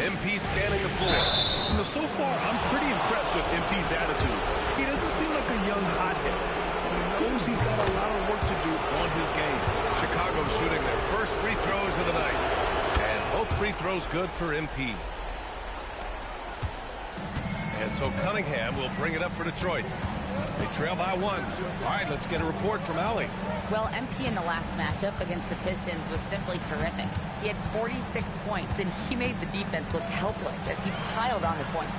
MP scanning the floor. You know, so far, I'm pretty impressed with MP's attitude. He doesn't seem like a young hothead. He knows he's got a lot of work to do on his game. Chicago shooting their first free throws of the night. And both free throws good for MP. And so Cunningham will bring it up for Detroit. They trail by 1. All right, let's get a report from Allie. Well, MP in the last matchup against the Pistons was simply terrific. He had 46 points, and he made the defense look helpless as he piled on the points.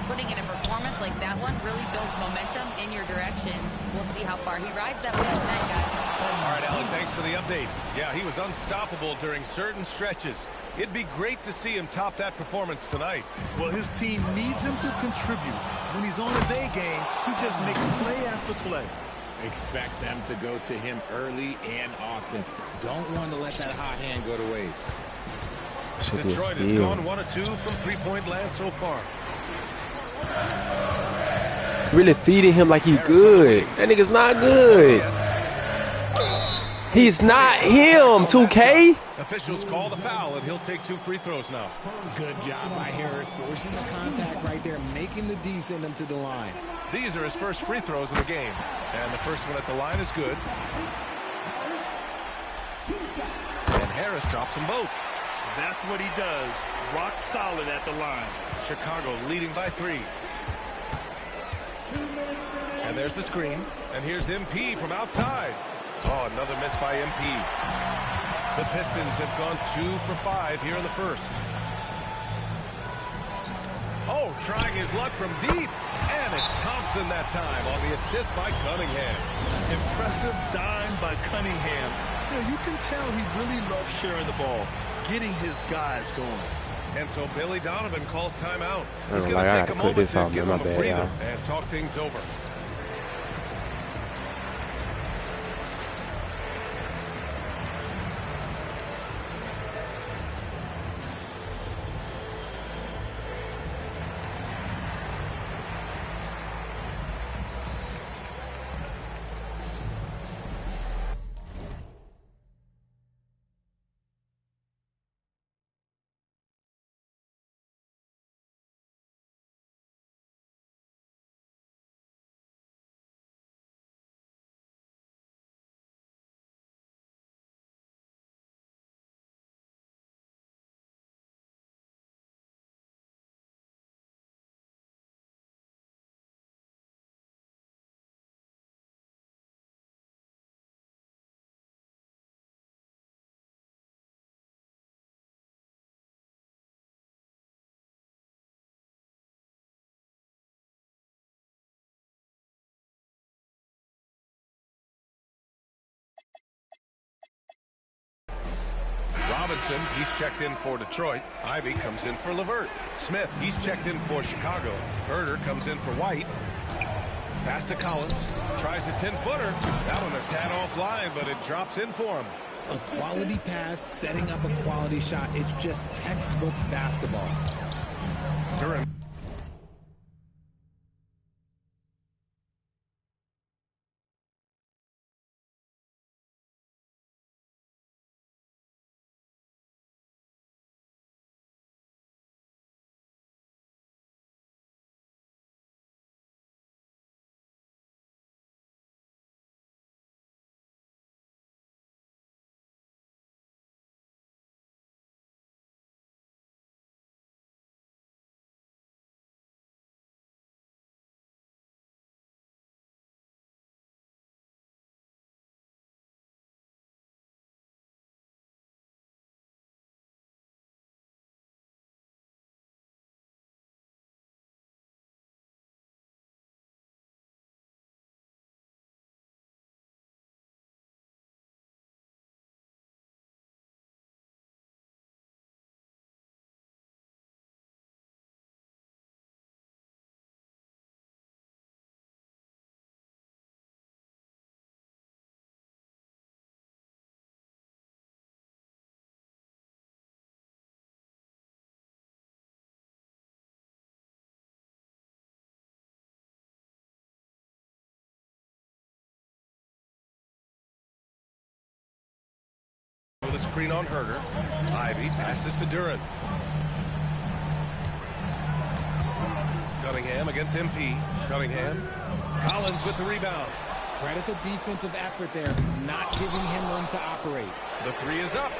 Putting in a performance like that one really builds momentum in your direction. We'll see how far he rides that one tonight, guys. All right, Alan, thanks for the update. Yeah, he was unstoppable during certain stretches. It'd be great to see him top that performance tonight. Well, his team needs him to contribute. When he's on his A game, he just makes play after play. Expect them to go to him early and often. Don't want to let that hot hand go to waste. Detroit has gone 1 of 2 from three-point land so far. Really feeding him like he's good. That nigga's not good. He's not him, 2K. Officials call the foul, and he'll take 2 free throws now. Good job by Harris, forcing the contact right there, making the D send him to the line. These are his first free throws of the game. And the first one at the line is good. And Harris drops them both. That's what he does. Rock solid at the line. Chicago leading by 3. And there's the screen. And here's MP from outside. Oh, another miss by MP. The Pistons have gone 2 for 5 here in the first. Oh, trying his luck from deep. And it's Thompson that time on the assist by Cunningham. Impressive dime by Cunningham. You know, you can tell he really loves sharing the ball, getting his guys going. And so Billy Donovan calls timeout. He's going to take a moment to give him a bad, breather and talk things over. Robinson, he's checked in for Detroit. Ivy comes in for LeVert. Smith, he's checked in for Chicago. Herder comes in for White. Pass to Collins. Tries a 10-footer. That one a tad offline, but it drops in for him. A quality pass, setting up a quality shot. It's just textbook basketball. Duran. screen on Herder. Ivy passes to Duran. Cunningham against MP. Cunningham. Collins with the rebound. Credit the defensive effort there, not giving him room to operate. The three is up.